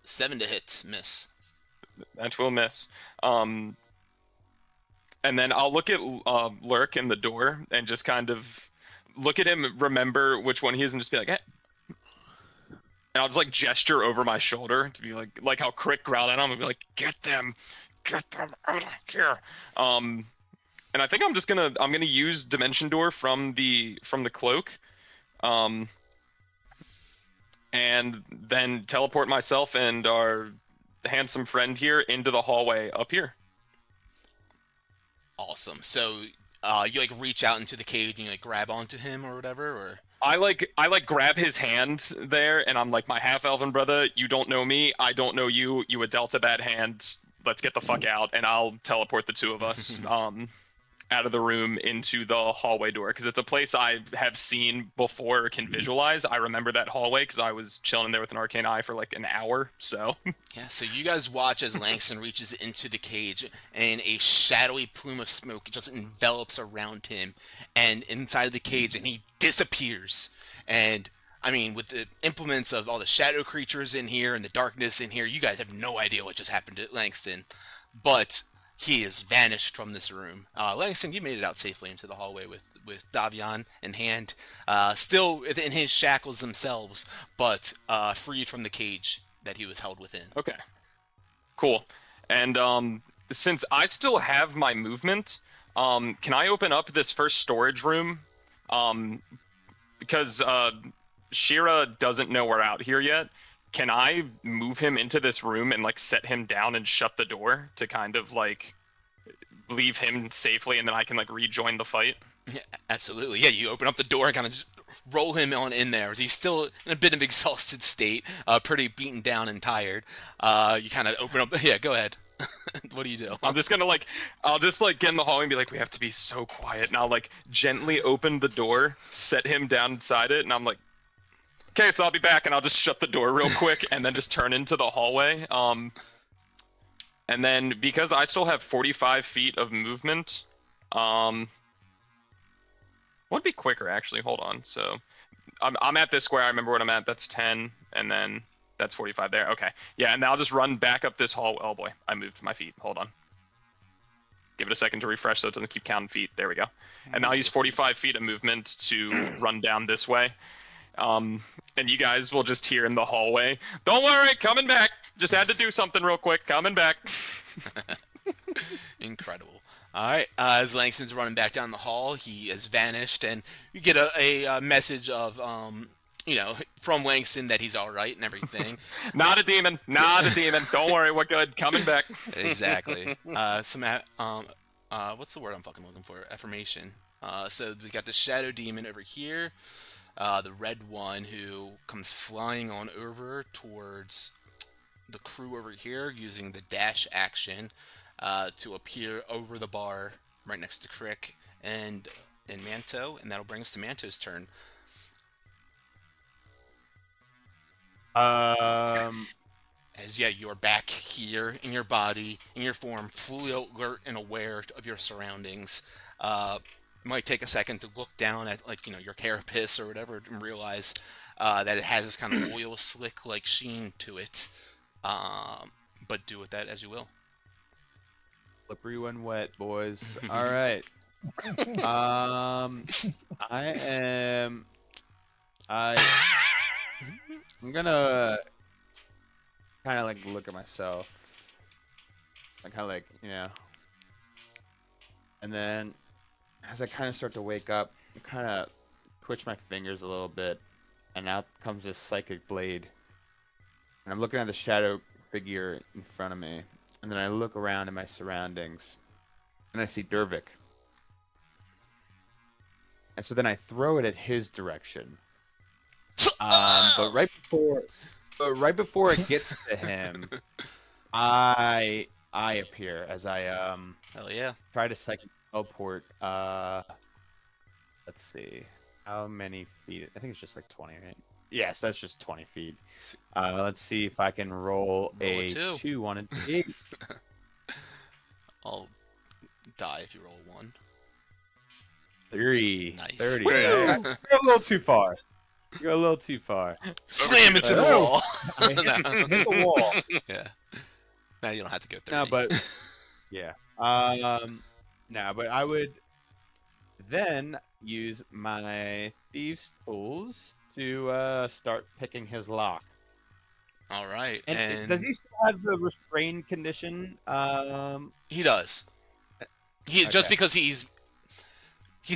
7 to hit. Miss. That will miss. And then I'll look at Lurk in the door and just kind of look at him, remember which one he is, and just be like, hey. And I'll just like gesture over my shoulder to be like how Crick growled at him and be like, get them out of here. And I think I'm gonna use Dimension Door from the cloak. And then teleport myself and our handsome friend here into the hallway up here. Awesome. So, you like reach out into the cage and you like grab onto him or whatever, or? I grab his hand there, and I'm like, my half-elven brother, you don't know me, I don't know you, you were dealt a bad hand, let's get the fuck out, and I'll teleport the two of us out of the room into the hallway door, because it's a place I have seen before or can visualize. I remember that hallway because I was chilling there with an arcane eye for like an hour, so. Yeah, so you guys watch as Langston reaches into the cage, and a shadowy plume of smoke just envelops around him and inside of the cage, and he disappears. And, I mean, with the implements of all the shadow creatures in here and the darkness in here, you guys have no idea what just happened to Langston. But he has vanished from this room. Langston, you made it out safely into the hallway with with Davion in hand, still within his shackles themselves, but freed from the cage that he was held within. Okay. Cool. And since I still have my movement, can I open up this first storage room? Because Shira doesn't know we're out here yet. Can I move him into this room and like set him down and shut the door to kind of like leave him safely, and then I can like rejoin the fight? Yeah, absolutely. Yeah, you open up the door and kind of just roll him on in there. He's still in a bit of exhausted state, pretty beaten down and tired. You kind of open up. Yeah, go ahead. What do you do? I'll just get in the hallway and be like, we have to be so quiet. And I'll like gently open the door, set him down inside it, and I'm like, okay, so I'll be back, and I'll just shut the door real quick and then just turn into the hallway. And then because I still have 45 feet of movement, would be quicker actually. Hold on. So I'm at this square. I remember what I'm at. That's 10, and then that's 45 there. Okay. Yeah, and I'll just run back up this hall. Oh boy, I moved my feet. Hold on. Give it a second to refresh so it doesn't keep counting feet. There we go. And I'll use 45 feet of movement to run down this way. And you guys will just hear in the hallway, don't worry, coming back. Just had to do something real quick. Coming back. Incredible. All right, as Langston's running back down the hall, he has vanished, and you get a message of, from Langston that he's all right and everything. Not a demon. Not a demon. Don't worry, we're good. Coming back. Exactly. What's the word I'm fucking looking for? Affirmation. So we got the shadow demon over here, the red one who comes flying on over towards the crew over here using the dash action to appear over the bar right next to Crick and Manto, and that'll bring us to Manto's turn. As you're back here in your body, in your form, fully alert and aware of your surroundings. It might take a second to look down at your carapace or whatever and realize that it has this kind of oil slick like sheen to it. But do with that as you will. Slippery when wet, boys. All right. I'm gonna kind of like look at myself. I kind of like, and then as I kind of start to wake up, I kind of twitch my fingers a little bit, and out comes this psychic blade. And I'm looking at the shadow figure in front of me, and then I look around at my surroundings, and I see Dervik. And so then I throw it at his direction. But right before it gets to him, I appear as I hell yeah, try to psychic teleport. Let's see, how many feet? I think it's just like 20, right? Yes, that's just 20 feet. Let's see if I can roll a 2 on a D8. I'll die if you roll 1. 3. Nice. 30. You're a little too far. You're a little too far. Slam into the wall. I hit the wall. Yeah. Now you don't have to go 30. No, but yeah. No, but I would then use my thieves' tools to start picking his lock. All right. And does he still have the restrained condition? He does. Just because he's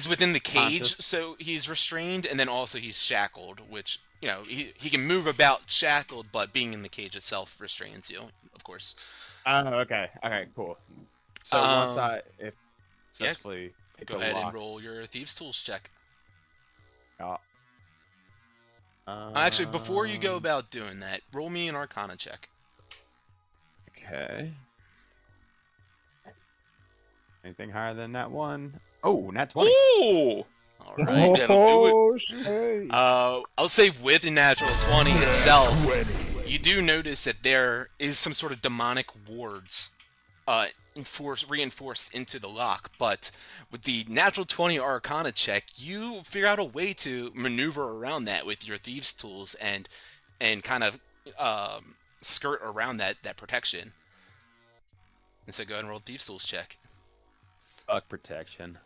within the cage, Conscious. so he's restrained, and then also he's shackled, which he can move about shackled, but being in the cage itself restrains you, of course. Okay. All right. Cool. So once if successfully pick go the ahead lock, and roll your thieves' tools check. Actually, before you go about doing that, roll me an Arcana check. Okay. Anything higher than that one? Oh, nat 20. Ooh! All right. Oh, shit. I'll say with the natural 20 itself, you do notice that there is some sort of demonic wards reinforced into the lock, but with the natural 20 Arcana check, you figure out a way to maneuver around that with your thieves' tools and kind of skirt around that protection. And so go ahead and roll thieves' tools check. Fuck protection.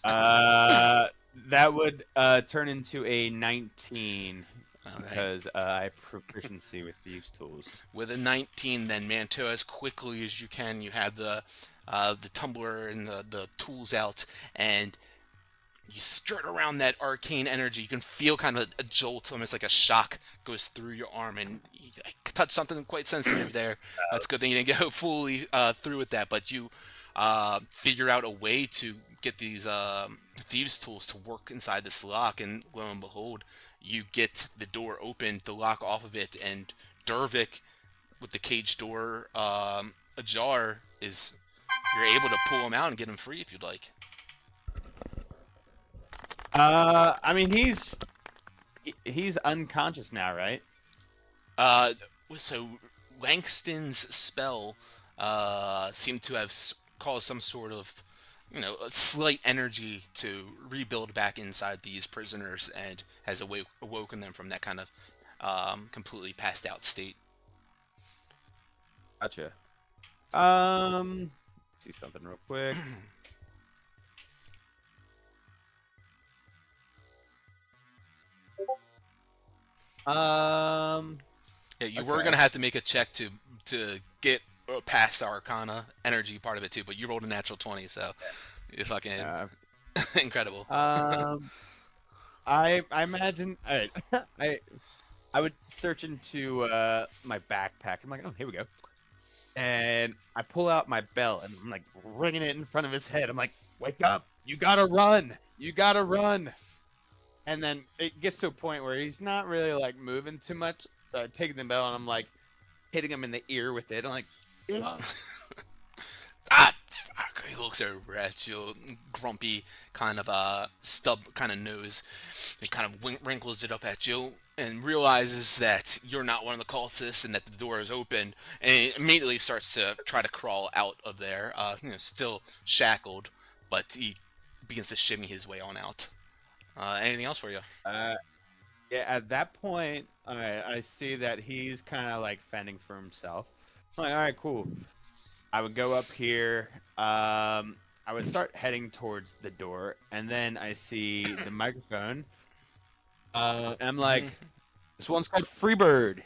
That would turn into a 19 All right. because I have proficiency with these tools. With a 19, then Manto, as quickly as you can, you have the tumbler and the tools out, and you skirt around that arcane energy. You can feel kind of a jolt, almost like a shock goes through your arm, and you touch something quite sensitive there. That's a good thing you didn't go fully through with that, but you figure out a way to get these thieves' tools to work inside this lock, and lo and behold, you get the door open, the lock off of it, and Dervik, with the cage door ajar, you're able to pull him out and get him free if you'd like. I mean, he's unconscious now, right? So Langston's spell seemed to have caused some sort of, a slight energy to rebuild back inside these prisoners, and has awoken them from that kind of completely passed out state. Gotcha. See something real quick. Yeah, you were Okay. gonna have to make a check to get past the Arcana energy part of it too, but you rolled a natural 20, so it's fucking incredible. I imagine. All right. I would search into my backpack. I'm like, oh, here we go. And I pull out my bell and I'm like ringing it in front of his head. I'm like, wake up! You gotta run! You gotta run! And then it gets to a point where he's not really like moving too much. So I take the bell and I'm like hitting him in the ear with it. I'm like, Ah, fuck. He looks over at you, grumpy kind of stub kind of nose, and kind of wrinkles it up at you, and realizes that you're not one of the cultists and that the door is open, and he immediately starts to try to crawl out of there, still shackled, but he begins to shimmy his way on out. Anything else for you? yeah, at that point, I see that he's kind of like fending for himself. I'm like, all right, cool. I would go up here. I would start heading towards the door, and then I see the microphone. And I'm like, this one's called Freebird.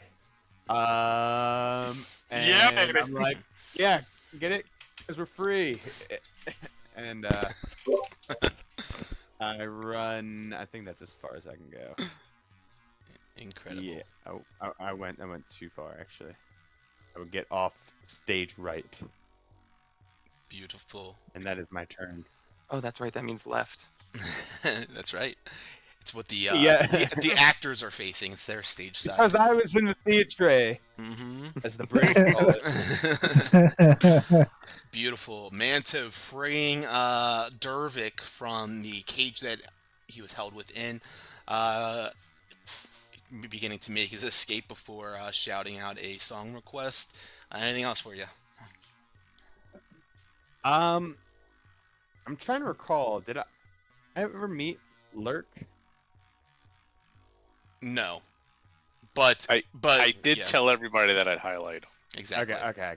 And baby. I'm like, yeah, get it? Because we're free. And I run. I think that's as far as I can go. Incredible. Yeah. I went too far actually. I would get off stage right, Beautiful. and that is my turn. Oh, that's right. That means left. That's right. It's what the Yeah. the actors are facing. It's their stage side. Because I was in the theatre, Mm-hmm. as the British call it. Beautiful. Manto freeing Dervik from the cage that he was held within, beginning to make his escape before shouting out a song request. Anything else for you? I'm trying to recall. Did I ever meet Lurk? No. But I did yeah, tell everybody that I'd highlight. exactly. Okay.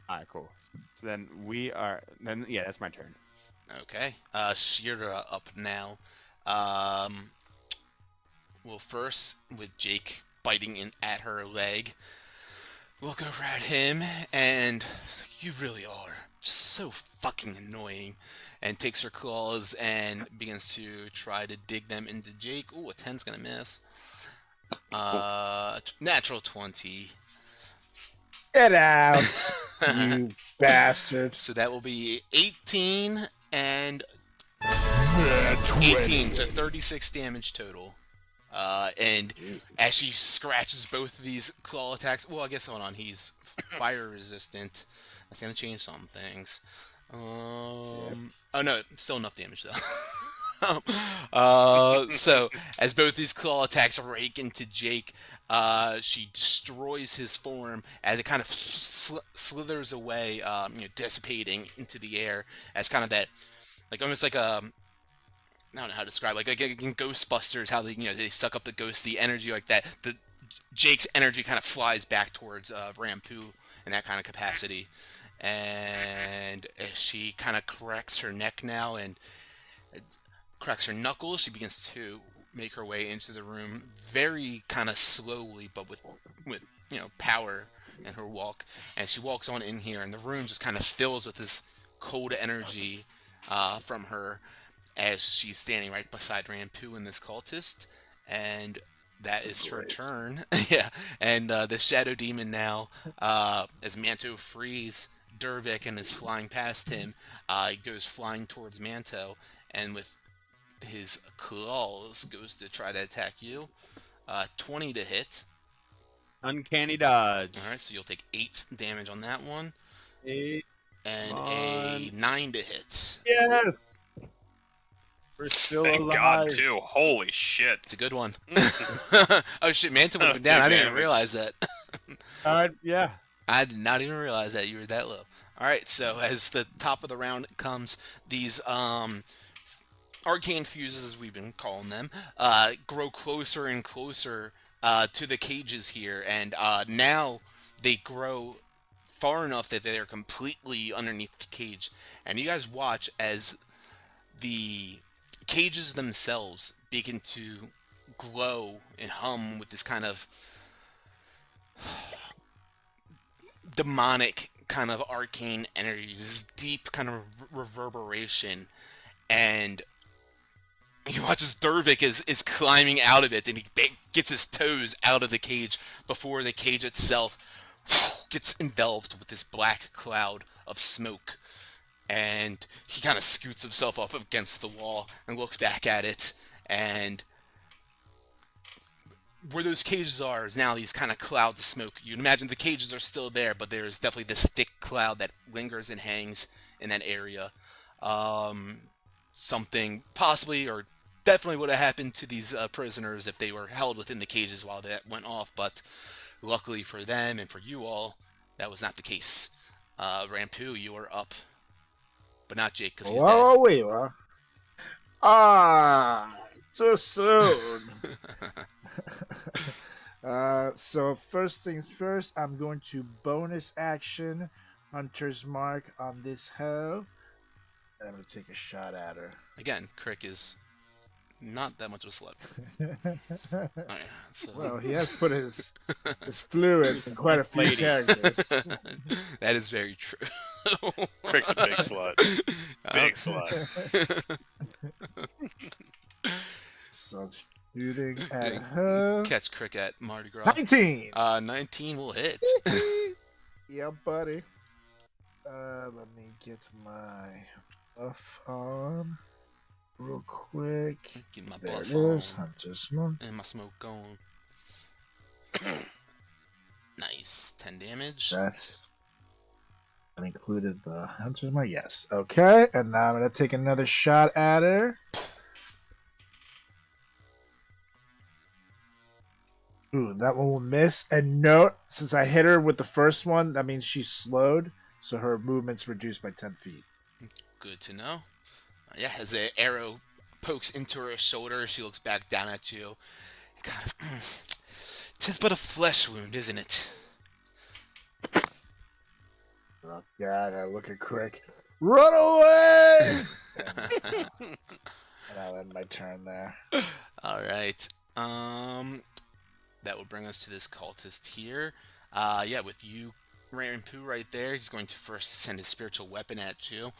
All right, cool. So then yeah, that's my turn. Okay. Shira up now. Well, first with Jake biting in at her leg, look over at him and it's like, you really are just so fucking annoying, and takes her claws and begins to try to dig them into Jake. Ooh, a 10's gonna miss. Natural 20. Get out, you bastard. So that will be 18 and 18, so 36 damage total. And as she scratches both of these claw attacks, well, I guess hold on, he's fire resistant. That's gonna change some things. Oh no, still enough damage though. So as both these claw attacks rake into Jake, she destroys his form as it kind of slithers away, dissipating into the air as kind of that, like almost like a, I don't know how to describe, like in Ghostbusters, how they suck up the ghost, the energy like that. The Jake's energy kind of flies back towards Rampu in that kind of capacity, and she kind of corrects her neck now, and cracks her knuckles. She begins to make her way into the room very kind of slowly, but with power in her walk. And she walks on in here, and the room just kind of fills with this cold energy from her as she's standing right beside Rampu and this cultist. And that is her turn. Yeah. And the Shadow Demon now, as Manto frees Dervik and is flying past him, he goes flying towards Manto, and with his claws goes to try to attack you. 20 to hit. Uncanny dodge. All right, so you'll take 8 damage on that one. 8. And Come a on. 9 to hit. Yes. We're still Thank alive. God, too. Holy shit. It's a good one. Oh shit, Mantle would have been down. I didn't even realize that. Yeah. I did not even realize that you were that low. All right, so as the top of the round comes, these arcane fuses, as we've been calling them, grow closer and closer to the cages here, and now they grow far enough that they're completely underneath the cage. And you guys watch as the cages themselves begin to glow and hum with this kind of demonic kind of arcane energy, this deep kind of reverberation. And you watch as Dervik is climbing out of it, and he gets his toes out of the cage before the cage itself gets enveloped with this black cloud of smoke. And he kind of scoots himself up against the wall and looks back at it, and where those cages are is now these kind of clouds of smoke. You'd imagine the cages are still there, but there's definitely this thick cloud that lingers and hangs in that area. Something possibly or definitely would have happened to these prisoners if they were held within the cages while that went off, but luckily for them and for you all, that was not the case. Rampu, you are up. But not Jake, because he's dead. Wait, what? Too soon. So first things first, I'm going to bonus action Hunter's Mark on this hoe, and I'm going to take a shot at her. Again, Crick is not that much of a slug. Right, so... Well, he has put his fluids in quite a few characters. That is very true. Crick's a big slut. Big slut. So shooting at her. Catch Crick at Mardi Gras. 19! 19 will hit. Yeah, buddy. Let me get my buff on real quick. Get my There buff it is. on. Hunter's Mark. And my smoke going. Nice. 10 damage. That included the Hunter's Mark. Yes. Okay. And now I'm going to take another shot at her. Ooh, that one will miss. And note, since I hit her with the first one, that means she's slowed. So her movement's reduced by 10 feet. Good to know. Yeah, as the arrow pokes into her shoulder, she looks back down at you. Kind of, 'tis but a flesh wound, isn't it? Oh, God, I look at Crick. Run away! And I'll end my turn there. All right. That will bring us to this cultist here. Yeah, with you, Rampu, right there. He's going to first send his spiritual weapon at you.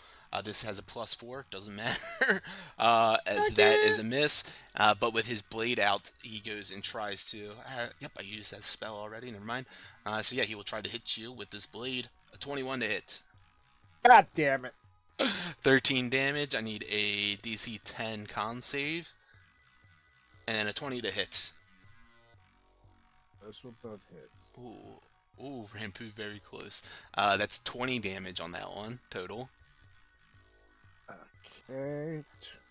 This has a +4, doesn't matter, as that is a miss. But with his blade out, he goes and tries to... yep, I used that spell already, never mind. So yeah, he will try to hit you with this blade. A 21 to hit. God damn it. 13 damage. I need a DC 10 con save. And then a 20 to hit. Those will both hit. Ooh, Rampu very close. That's 20 damage on that one, total. Okay,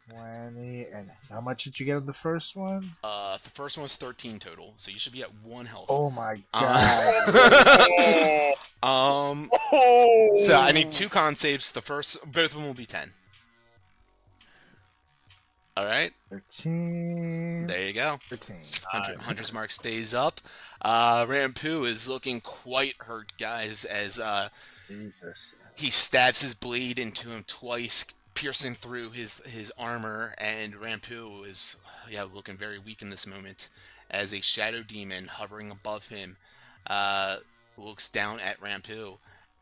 20. And how much did you get on the first one? The first one was 13 total, so you should be at 1 health. Oh my god. So I need 2 con saves. Both of them will be 10. All right. 13. There you go. 13. Hunter's Mark stays up. Rampu is looking quite hurt, guys, as Jesus. he stabs his blade into him twice, piercing through his armor, and Rampu is looking very weak in this moment as a shadow demon hovering above him looks down at Rampu,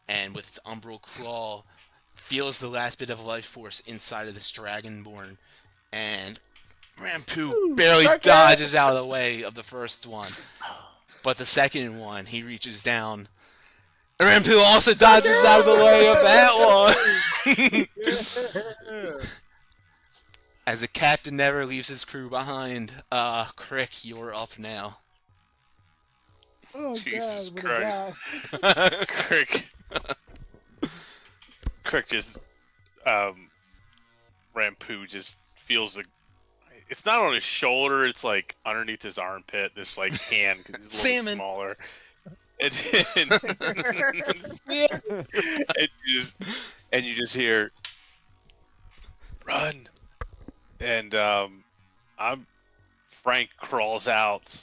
and with its umbral claw feels the last bit of life force inside of this dragonborn, and Rampu barely dodges out of the way of the first one, but the second one he reaches down. Rampu also dodges out of the way of that one. As the captain never leaves his crew behind, Crick, you're up now. Oh, Jesus God, what a Christ. Crick just, Rampu just feels it's not on his shoulder, it's like underneath his armpit, this like hand, because he's a little smaller. And you just hear, run. And Frank crawls out,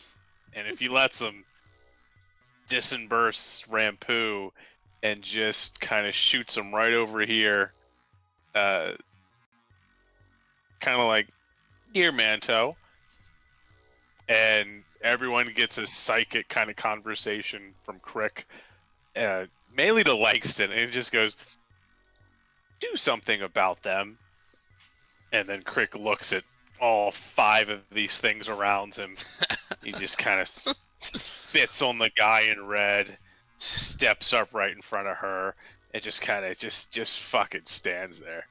and if he lets him, disembursts Rampu and just kind of shoots him right over here, kind of like near Manto, and everyone gets a psychic kind of conversation from Crick, mainly to Langston, and it just goes, do something about them. And then Crick looks at all 5 of these things around him. He just kind of spits on the guy in red, steps up right in front of her, and just kind of just fucking stands there.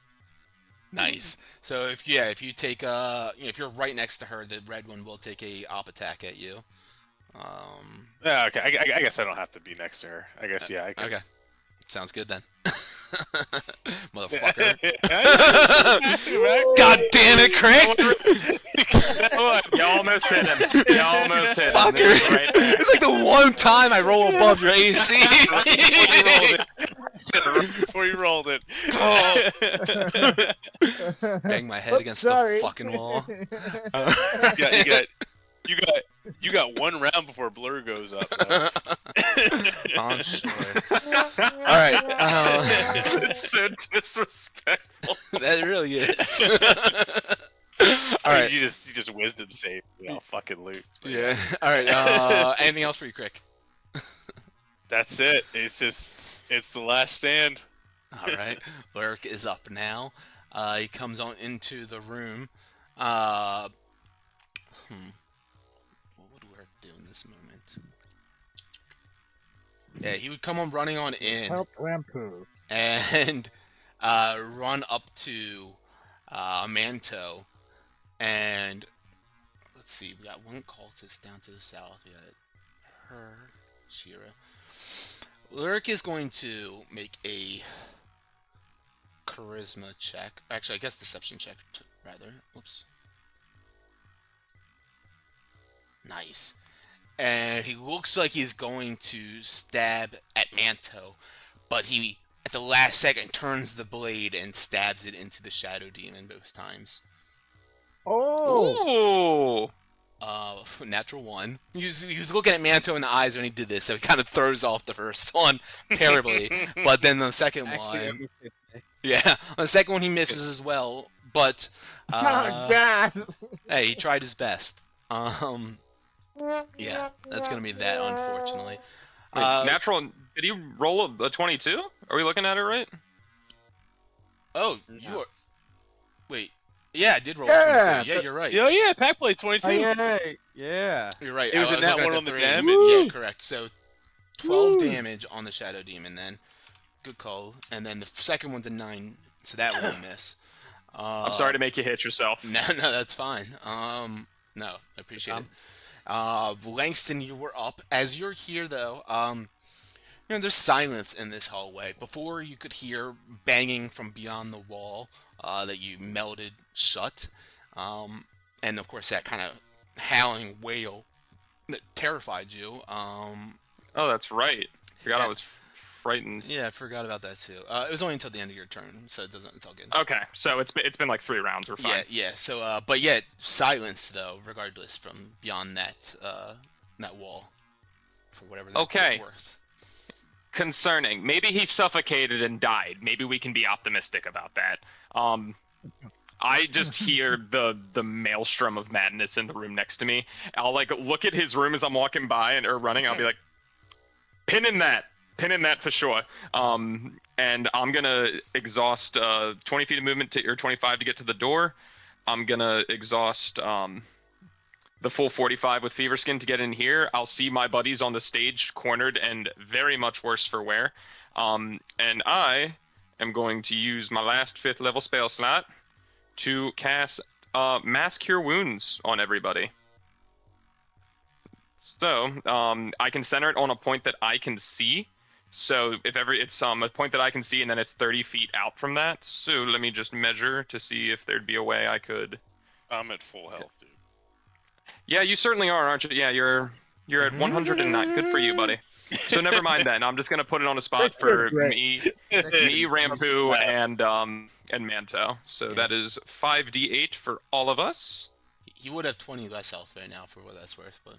Nice. So if you take if you're right next to her, the red one will take a op attack at you. Yeah, okay. I guess I don't have to be next to her. I guess I can. Okay. Sounds good then. Motherfucker. God damn it, Crick! You almost hit him. You almost hit him. Fucker. Right there. It's like the one time I roll above your AC. Before you rolled it. Bang my head against the fucking wall. You got 1 round before Blur goes up. I'm sure. Alright. It's so disrespectful. That really is. Alright. You just wisdom save, fucking loot. Yeah. Alright, anything else for you, Crick? That's it. It's the last stand. Alright. Lurk is up now. He comes on into the room. What would Lurk do in this moment? Yeah, he would come on running on in. Help Rampu. And run up to Manto, and let's see, we got 1 cultist down to the south. We got her, Shira. Lurk is going to make a charisma check. Actually, I guess deception check, rather. Oops. Nice. And he looks like he's going to stab at Manto, but he, at the last second, turns the blade and stabs it into the Shadow Demon both times. Oh! Ooh. Natural 1. He was looking at Manto in the eyes when he did this, so he kind of throws off the first one terribly. But then the second one... Yeah, on the second one he misses as well, but... Oh, God! Hey, he tried his best. Yeah, that's gonna be that, unfortunately. Wait, natural. Did he roll a 22? Are we looking at it right? Oh, you are. Wait. Yeah, I did roll Yeah, 22. Yeah, you're right. Yeah, Pack played 22. Yeah. You're right. It was in that looking one at on the 3. damage? Yeah, correct. So 12 damage on the Shadow Demon then. Good call. And then the second one's a 9, so that won't miss. I'm sorry to make you hit yourself. No, that's fine. No, I appreciate it. Langston, you were up. As you're here, though, there's silence in this hallway. Before, you could hear banging from beyond the wall that you melted shut. And, of course, that kind of howling wail that terrified you. Oh, that's right. Forgot I was frightened. Yeah, I forgot about that, too. It was only until the end of your turn, so it's all good. Okay, so it's been like 3 rounds. We're fine. Yeah. So, but yet silence though, regardless from beyond that that wall, for whatever that's Okay. worth. concerning. Maybe he suffocated and died. Maybe we can be optimistic about that. I just hear the maelstrom of madness in the room next to me. I'll like look at his room as I'm walking by or running. I'll be like, pin in that for sure. And I'm gonna exhaust 20 feet of movement or 25 to get to the door. I'm gonna exhaust the full 45 with Fever Skin to get in here. I'll see my buddies on the stage cornered and very much worse for wear. And I am going to use my last 5th level spell slot to cast Mass Cure Wounds on everybody. So I can center it on a point that I can see. So if ever it's a point that I can see, and then it's 30 feet out from that. So let me just measure to see if there'd be a way I could. I'm at full health, dude. Yeah, you certainly are, aren't you? Yeah, you're at 109. Good for you, buddy. So never mind then. I'm just gonna put it on a spot for me, Rampu, and Manto. So that is 5d8 for all of us. He would have 20 less health right now, for what that's worth, but.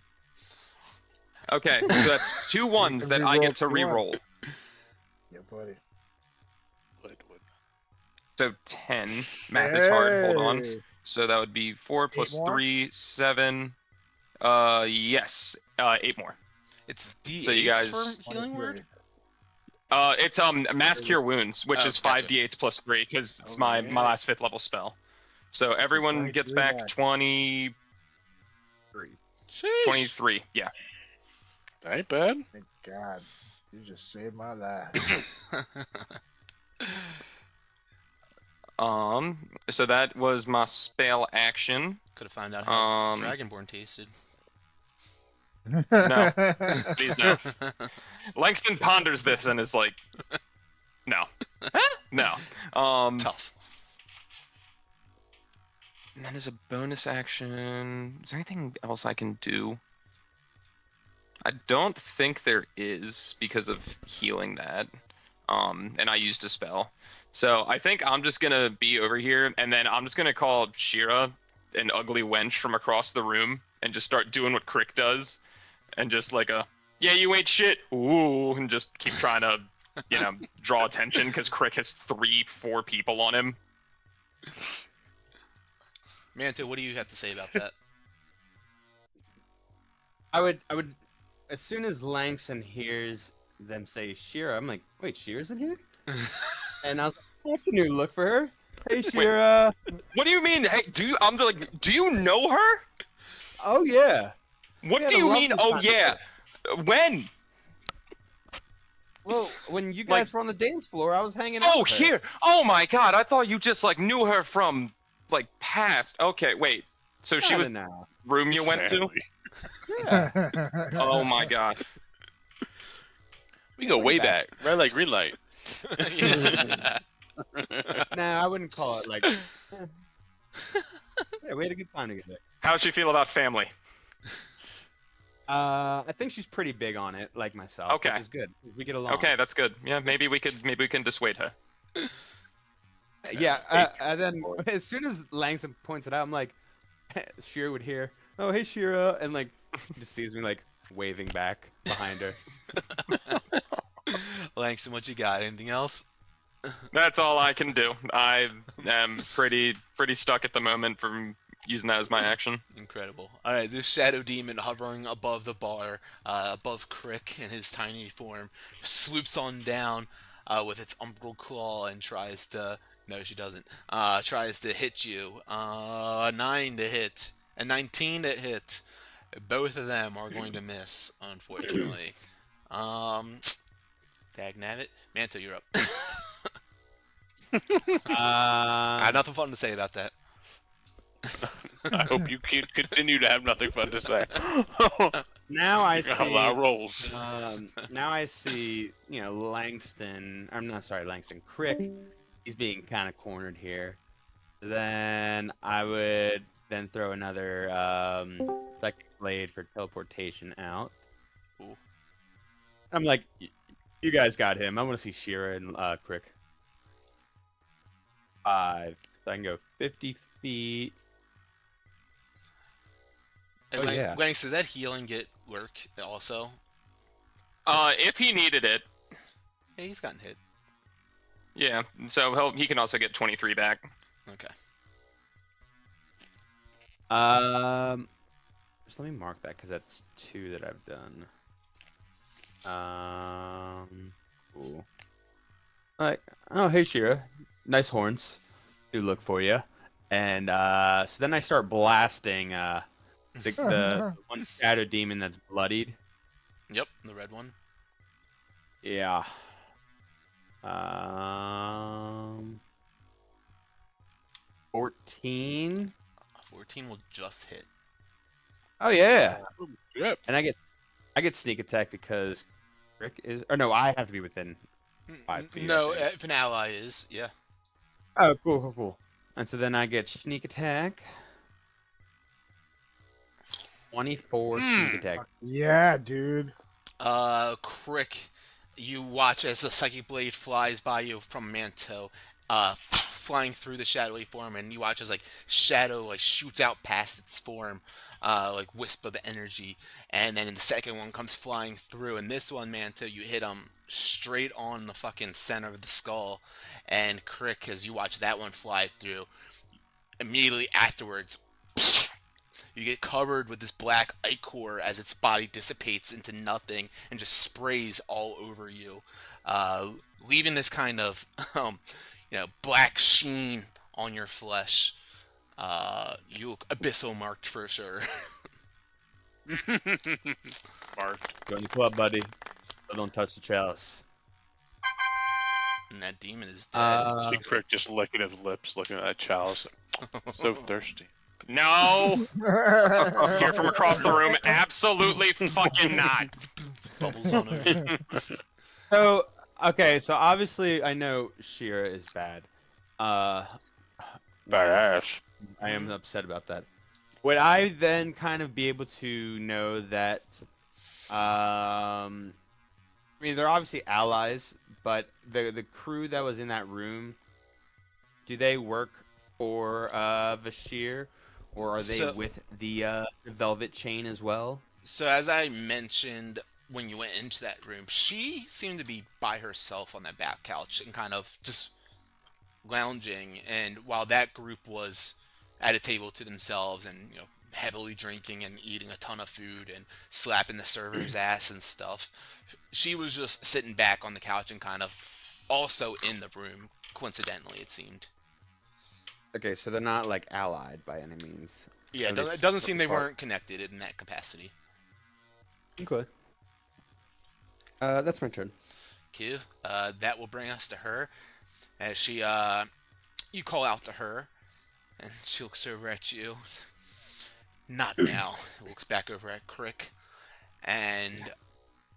Okay, so that's 2 ones that I get to re-roll. Yeah, buddy. So 10. Math is hard. Hold on. So that would be 4 plus 3, 7. Yes. 8 more. It's D8 so you guys, for healing word? It's Mass Cure Wounds, which is 5 gotcha. d8s plus 3, because it's my last 5th level spell. So everyone gets back 23. 23, yeah. That ain't bad. Thank God. You just saved my life. So that was my spell action. Could have found out how Dragonborn tasted. No. Please no. Langston ponders this and is like, no. No. Tough. And then as a bonus action, is there anything else I can do? I don't think there is because of healing that. And I used a spell. So I think I'm just gonna be over here, and then I'm just gonna call Shira an ugly wench from across the room and just start doing what Crick does. And just like yeah, you ain't shit, ooh, and just keep trying to, draw attention because Crick has 3-4 people on him. Manto, what do you have to say about that? I would, as soon as Langston hears them say Shira, I'm like, wait, Shira's in here? And I was like, that's a new look for her. Hey, Shira. What do you mean? Hey, do you know her? Oh yeah. What do you mean? Oh yeah. When? Well, when you guys were on the dance floor, I was hanging out. Oh, with her. here. Oh my God. I thought you just knew her from past. Okay, wait. So she was now. Room you went to? Yeah. Oh my God. We go way back. Red light, green light. Nah, I wouldn't call it like. Yeah, we had a good time together. How'd she feel about family? I think she's pretty big on it, like myself. Okay. Which is good. We get along. Okay, that's good. Yeah, maybe we can dissuade her. Yeah, and then as soon as Langston points it out, I'm like, Shira would hear, oh, hey, Shira, and just sees me waving back behind her. Langston, what you got? Anything else? That's all I can do. I am pretty stuck at the moment from using that as my action. Incredible. All right, this shadow demon hovering above the bar, above Crick in his tiny form, swoops on down with its umbral claw and tries to. No, she doesn't. Tries to hit you. A 9 to hit. A 19 to hit. Both of them are going to miss, unfortunately. Dagnabbit. Manto, you're up. I have nothing fun to say about that. I hope you can continue to have nothing fun to say. Now I see. A lot of rolls. Now I see. Langston. I'm not sorry, Langston. Crick. He's being kind of cornered here. Then I would throw another second blade for teleportation out. Ooh. I'm like, you guys got him. I want to see Shira and Crick. 5. So I can go 50 feet. Yeah. Langston, did that healing get work also? If he needed it. Yeah, he's gotten hit. Yeah, so he can also get 23 back. Okay. Just let me mark that because that's 2 that I've done. Cool. Like, oh, hey Shira, nice horns. Do look for you. And so then I start blasting the one shadow demon that's bloodied. Yep, the red one. Yeah. 14. 14 will just hit. Oh yeah. Yep. And I get sneak attack because Rick is, or no, I have to be within 5 feet. No, I think. if an ally is, yeah. Oh, cool. And so then I get sneak attack. 24 sneak attack. Yeah, dude. Crick, you watch as the psychic blade flies by you from Manto, flying through the shadowy form, and you watch as like shadow like shoots out past its form, like wisp of energy, and then the second one comes flying through, and this one, Manto, you hit him straight on the fucking center of the skull, and Crick, as you watch that one fly through, immediately afterwards. You get covered with this black ichor as its body dissipates into nothing and just sprays all over you, leaving this kind of, black sheen on your flesh. You look abyssal marked for sure. Mark. Join the club, buddy. But don't touch the chalice. And that demon is dead. See Crick just licking his lips, looking at that chalice. So thirsty. No! Here from across the room, absolutely fucking not. Bubbles on him. So, okay, so obviously I know Shira is bad. Badass. I am upset about that. Would I then kind of be able to know that, I mean, they're obviously allies, but the crew that was in that room, do they work for Vashir, or are they with the Velvet Chain as well? So as I mentioned when you went into that room, she seemed to be by herself on that back couch and kind of just lounging. And while that group was at a table to themselves and heavily drinking and eating a ton of food and slapping the server's ass and stuff, she was just sitting back on the couch and kind of also in the room. Coincidentally, it seemed. Okay, so they're not like allied by any means. Yeah, At it least doesn't seem for they part. weren't connected in that capacity. Okay. That's my turn. Q, that will bring us to her. As she, you call out to her, and she looks over at you. Not now. Looks back over at Crick, and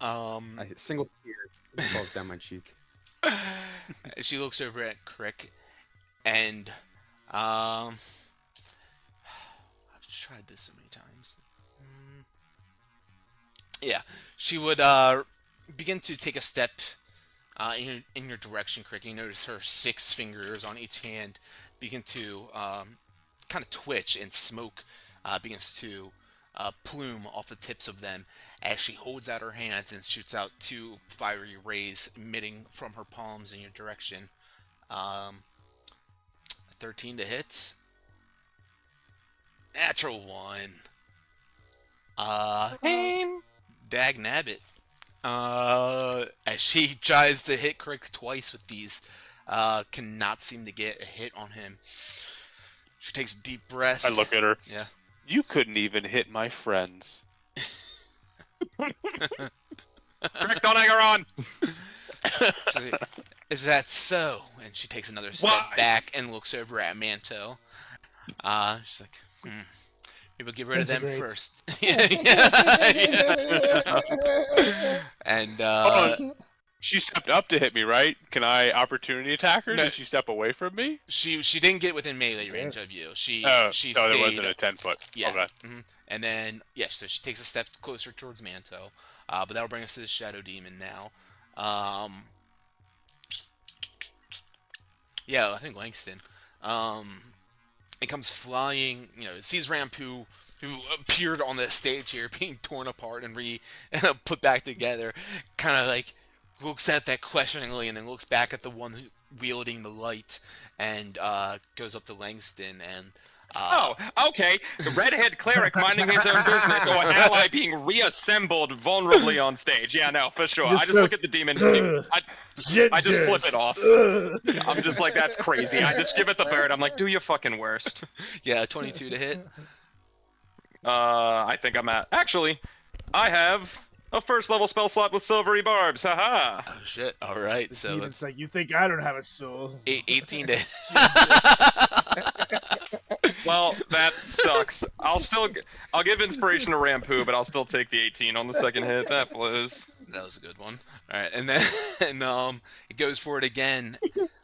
A single tear falls down my cheek. she looks over at Crick, and I've tried this so many times. Yeah, she would begin to take a step in your direction, Crick. You notice her 6 fingers on each hand begin to kind of twitch, and smoke begins to plume off the tips of them as she holds out her hands and shoots out 2 fiery rays emitting from her palms in your direction. 13 to hit. Natural 1. Dag nabbit. As she tries to hit Crick twice with these, cannot seem to get a hit on him. She takes a deep breath. I look at her. Yeah. You couldn't even hit my friends. Crick, don't egg her on! Is that so? And she takes another step back and looks over at Manto. She's like, maybe get rid of them Integrate. first. Yeah. And She stepped up to hit me, right? Can I opportunity attack her? No. Did she step away from me? she didn't get within melee range of you. She Oh, stayed. there wasn't a 10-foot. Yeah. Okay. And then, yes, so she takes a step closer towards Manto. But that'll bring us to the Shadow Demon now. Yeah, I think Langston. It comes flying, it sees Rampu, who appeared on the stage here, being torn apart and put back together, kind of like looks at that questioningly and then looks back at the one wielding the light and goes up to Langston and. Oh, okay. Redhead cleric minding his own business, or an ally being reassembled vulnerably on stage. Yeah, no, for sure. I just look at the demon. I just flip it off. I'm just like, that's crazy. I just give it the bird. I'm like, do your fucking worst. Yeah, 22 to hit. I think I'm at. Actually, I have a first level spell slot with silvery barbs. Haha. Oh shit! All right, The so demon's it's like, you think I don't have a soul? 18 to. Well, that sucks. I'll give inspiration to Rampu, but I'll still take the 18 on the second hit. That blows. That was a good one. All right, and then it goes for it again.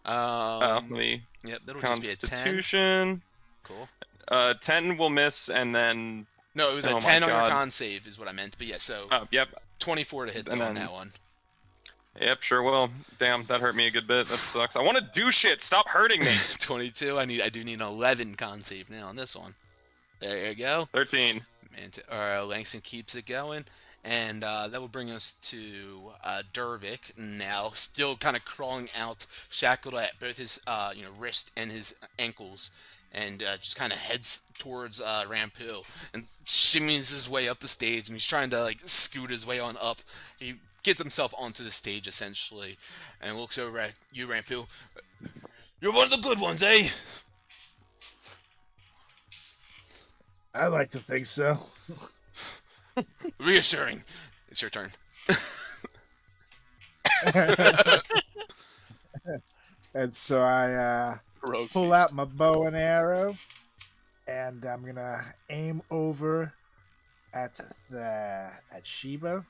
Let me. Yep, that'll just be a 10. Constitution. Cool. 10 will miss, and then. No, it was a Oh my 10 on your God. con save, is what I meant. But yeah, so Oh, yep. 24 to hit And on then- that one. Yep, sure will. Damn, that hurt me a good bit. That sucks. I want to do shit. Stop hurting me. 22. I do need an 11 con save now on this one. There you go. 13. Langston keeps it going, and that will bring us to Dervik now, still kind of crawling out, shackled at both his wrist and his ankles, and just kind of heads towards Rampu and shimmies his way up the stage, and he's trying to like scoot his way on up. He gets himself onto the stage essentially, and looks over at you, Rampu. You're one of the good ones, eh? I like to think so. Reassuring. It's your turn. And so I Rogue pull feast. out my bow and arrow, and I'm gonna aim over at Sheba,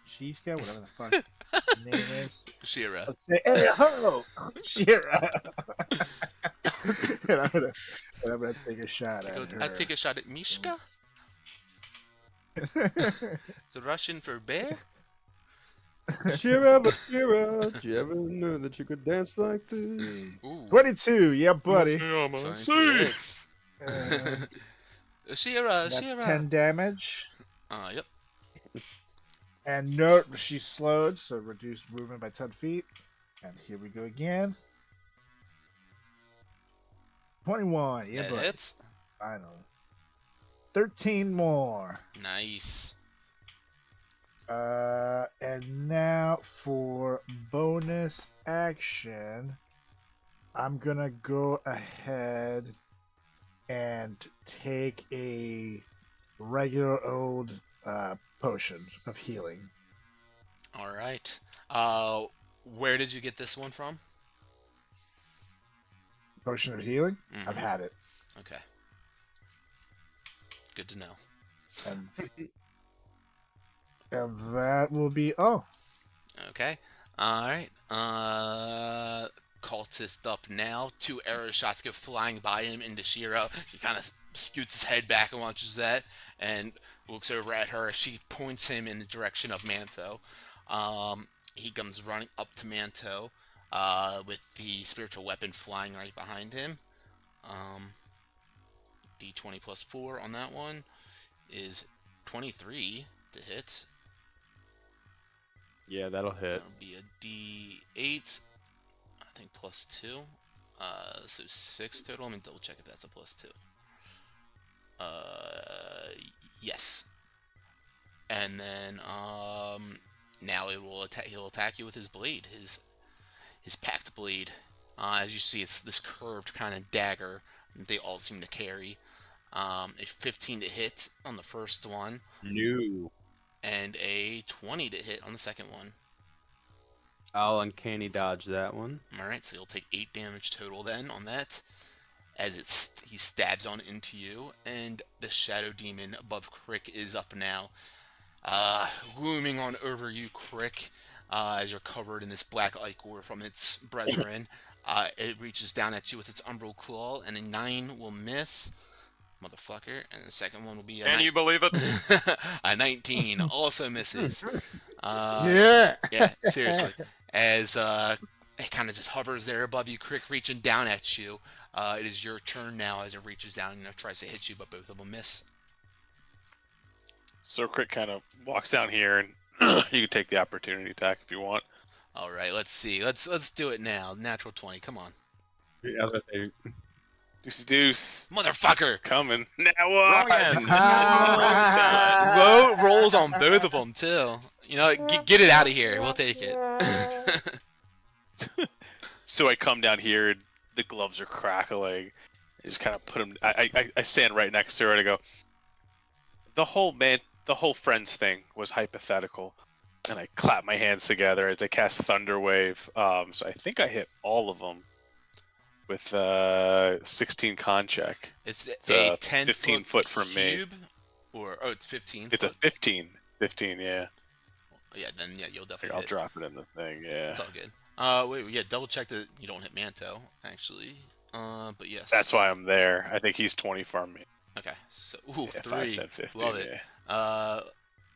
whatever the fuck her name is. Shira. I'll say, hey ho, Shira. and I'm gonna take a shot at her. I take a shot at Mishka, the Russian for bear. Shira, but Shira, did you ever know that you could dance like this? Ooh, 22, yeah, buddy. 26. Shira, That's Shira. 10 damage. Yep. And note, she's slowed, so reduce movement by 10 feet. And here we go again. 21, yeah, That buddy. hits. Finally. 13 more. Nice. And now for bonus action, I'm gonna go ahead and take a regular old potion of healing. All right. Where did you get this one from? Potion of healing? Mhm. I've had it. Okay. Good to know. And, and that will be Okay. All right. Cultist up now. 2 arrow shots go flying by him into Shiro. He kind of scoots his head back and watches that, and looks over at her. She points him in the direction of Manto. He comes running up to Manto, with the spiritual weapon flying right behind him. D20 plus 4 on that one is 23 to hit. Yeah, that'll hit. That'll be a D8, I think plus 2. So 6 total. Let me double check if that's a plus 2. Yes. And then now he'll attack you with his blade, his packed blade. As you see, it's this curved kind of dagger that they all seem to carry. A 15 to hit on the first one, No. and a 20 to hit on the second one. I'll uncanny dodge that one. Alright, so you'll take 8 damage total then on that, as he stabs on into you, and the Shadow Demon above Crick is up now. Looming on over you, Crick, as you're covered in this black ichor from its brethren. It reaches down at you with its umbral claw, and a 9 will miss, motherfucker, and the second one will be a Can you believe it? a 19, also misses. yeah. Yeah, seriously. As it kind of just hovers there above you, Crick reaching down at you. It is your turn now as it reaches down and tries to hit you, but both of them miss. So Crick kind of walks down here, and you can take the opportunity attack if you want. All right, let's see. Let's do it now. Natural 20. Come on, I was gonna say, Deuce. motherfucker. Coming. Now Wrong what? end. Wrong side. Low rolls on both of them too. You know, get it out of here. We'll take it. So I come down here, and the gloves are crackling. I just kind of put them. I stand right next to her and I go. The whole friends thing was hypothetical, and I clap my hands together as I cast Thunder Wave. So I think I hit all of them with 16 con check. It's It's a 10 15 foot from me. cube, or it's 15. It's a foot? 15. 15, yeah. Yeah, then yeah, you'll Here, definitely. I'll hit. drop it in the thing. Yeah. It's all good. Wait, yeah, double check that you don't hit Manto, actually. But yes. That's why I'm there. I think he's 20 from me. Okay, so Yeah, 5, 3. 10, 15, Love it. yeah.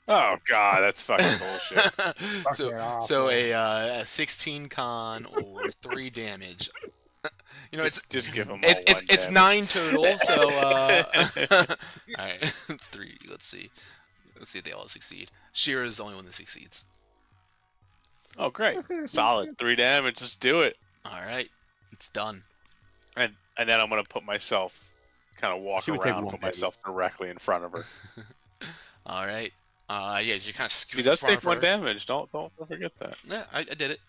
Oh god, that's fucking bullshit. so Fucking awful. so a 16 con or 3 damage. You know, Just give him all it's one 9 total. So all right, 3. Let's see if they all succeed. Shira is the only one that succeeds. Oh great, solid 3 damage. Just do it. All right, it's done. And then I'm gonna put myself, kind of walk She would take around, one put damage. myself directly in front of her. All right. Yeah, you kind of scoot He in does front take of 1 her. damage. Don't forget that. Yeah, I did it.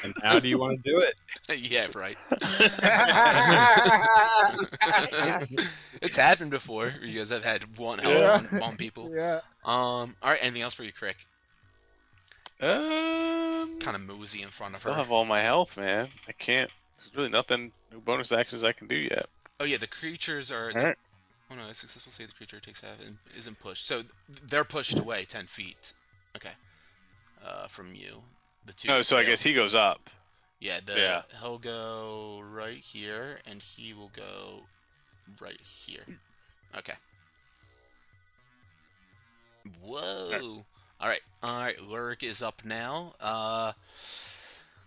and how do you want to do it? Yeah, right. It's happened before. You guys have had one health on people. Yeah. All right. Anything else for you, Crick? Um, Kind of mosey in front of still her. have all my health, man. I can't. There's really nothing. No bonus actions I can do yet. Oh yeah, the creatures are. All right. Oh no, a successful save the creature takes half and isn't pushed. So they're pushed away 10 feet. Okay. From you, the 2. Oh, so I fail. guess he goes up. Yeah, Yeah. he'll go right here, and he will go right here. Okay. Whoa. All right. Lurk is up now.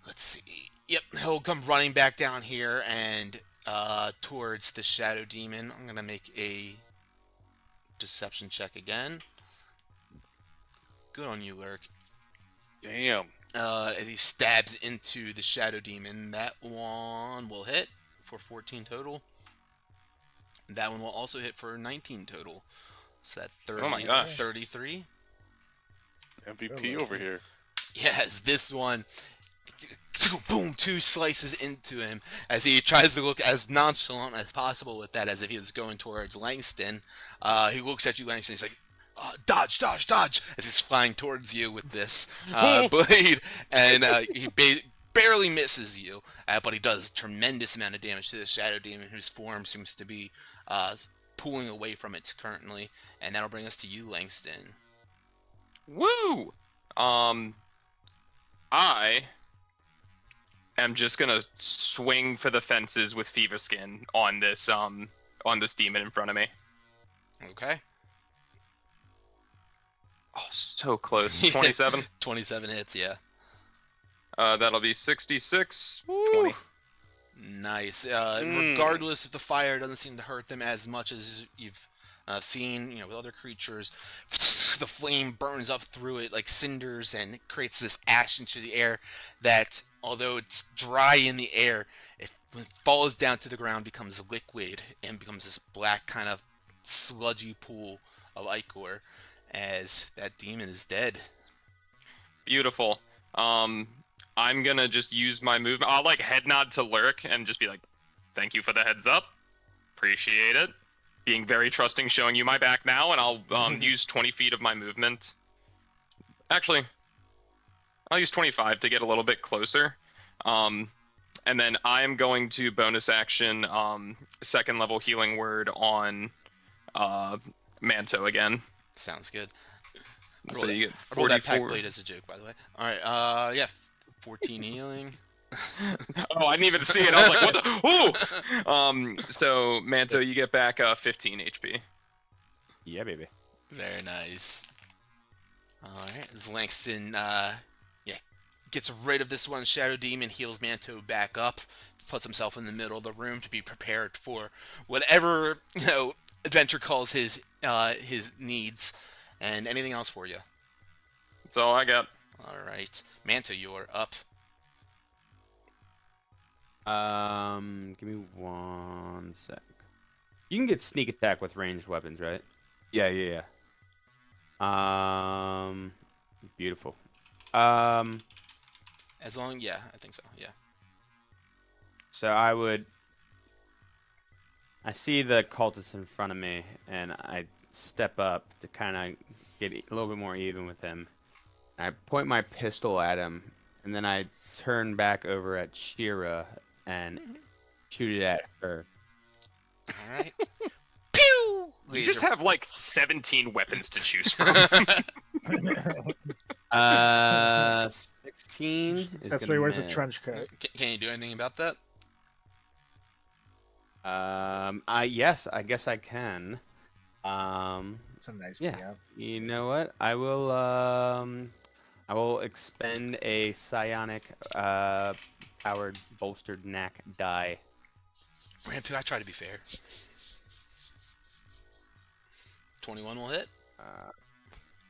Let's see. Yep, he'll come running back down here and towards the Shadow Demon. I'm gonna make a deception check again. Good on you, Lurk. Damn. As he stabs into the Shadow Demon. That one will hit for 14 total. That one will also hit for 19 total. So that 30, Oh my gosh. 33. MVP over here. Yes, this one, boom, 2 slices into him as he tries to look as nonchalant as possible with that, as if he was going towards Langston. He looks at you, Langston, he's like, dodge, dodge, dodge, as he's flying towards you with this blade, and he barely misses you, but he does tremendous amount of damage to the Shadow Demon, whose form seems to be pulling away from it currently, and that'll bring us to you, Langston. Woo! I am just gonna swing for the fences with Fever Skin on this demon in front of me. Okay. Oh, so close. 27. 27 hits, yeah. That'll be 66. Woo. 20. Nice. Regardless if the fire doesn't seem to hurt them as much as you've seen, with other creatures, the flame burns up through it like cinders and it creates this ash into the air that, although it's dry in the air, it falls down to the ground, becomes liquid, and becomes this black kind of sludgy pool of ichor as that demon is dead. Beautiful. I'm gonna just use my movement. I'll head nod to Lurk and just be like, "Thank you for the heads up. Appreciate it. Being very trusting, showing you my back now, and I'll use 20 feet of my movement. Actually, I'll use 25 to get a little bit closer. And then I am going to bonus action 2nd level healing word on Manto again. Sounds good. So you get I rolled that pack 44. blade as a joke, by the way. Alright, yeah, 14 healing. Oh, I didn't even see it. I was like, what the? Ooh! So, Manto, you get back 15 HP. Yeah, baby. Very nice. Alright, as Langston, gets rid of this one Shadow Demon, heals Manto back up, puts himself in the middle of the room to be prepared for whatever, adventure calls his needs. And anything else for you? That's all I got. All right, Manta, you're up. Give me 1 sec. You can get sneak attack with ranged weapons, right? Yeah. Beautiful. As long, yeah, I think so. Yeah. So I see the cultist in front of me, and I step up to kind of get a little bit more even with him. I point my pistol at him, and then I turn back over at Shira and shoot it at her. All right. Pew! You just have like 17 weapons to choose from. 16 is That's why gonna he wears a miss. trench coat. Can you do anything about that? Yes, I guess I can. It's a nice Yeah. DM. You know what? I will expend a psionic powered bolstered knack die. Rampu, I try to be fair. 21 will hit.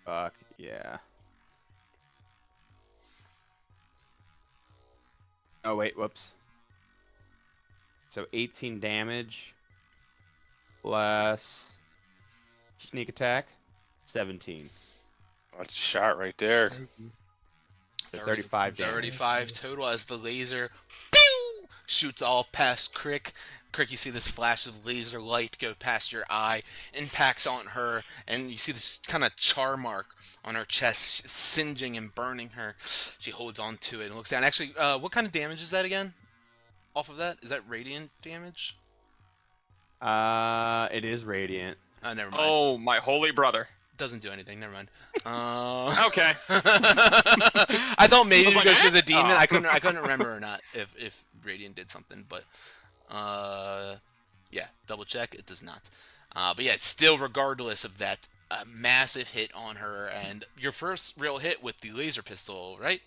Fuck yeah. Oh wait, whoops. So 18 damage plus sneak attack, 17. That's a shot right there. So 35 damage. 35 total as the laser pew, shoots all past Crick. Crick, you see this flash of laser light go past your eye, impacts on her, and you see this kind of char mark on her chest, singeing and burning her. She holds on to it and looks down. Actually, what kind of damage is that again? Off of that? Is that radiant damage? It is radiant. Never mind. Oh, my holy brother. Doesn't do anything. Never mind. Okay. I thought maybe I was like, because she's a eh? demon. Oh. I couldn't remember or not if radiant did something, but yeah, double check. It does not. But yeah, it's still regardless of that massive hit on her and your first real hit with the laser pistol, right?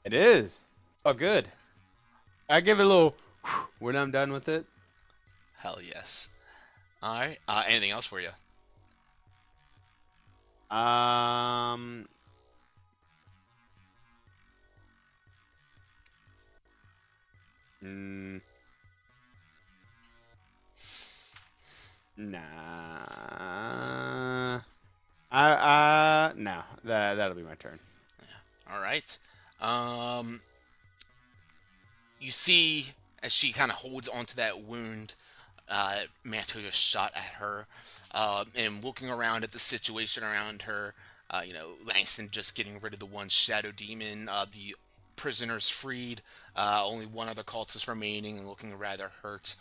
It is. Oh, good. I give it a little when I'm done with it. Hell yes. All right. Anything else for you? Mm, nah. No. That'll be my turn. All right. You see as she kind of holds onto that wound, Manto just shot at her, and looking around at the situation around her. Langston just getting rid of the one shadow demon. The prisoners freed. Only one other cultist remaining, and looking rather hurt.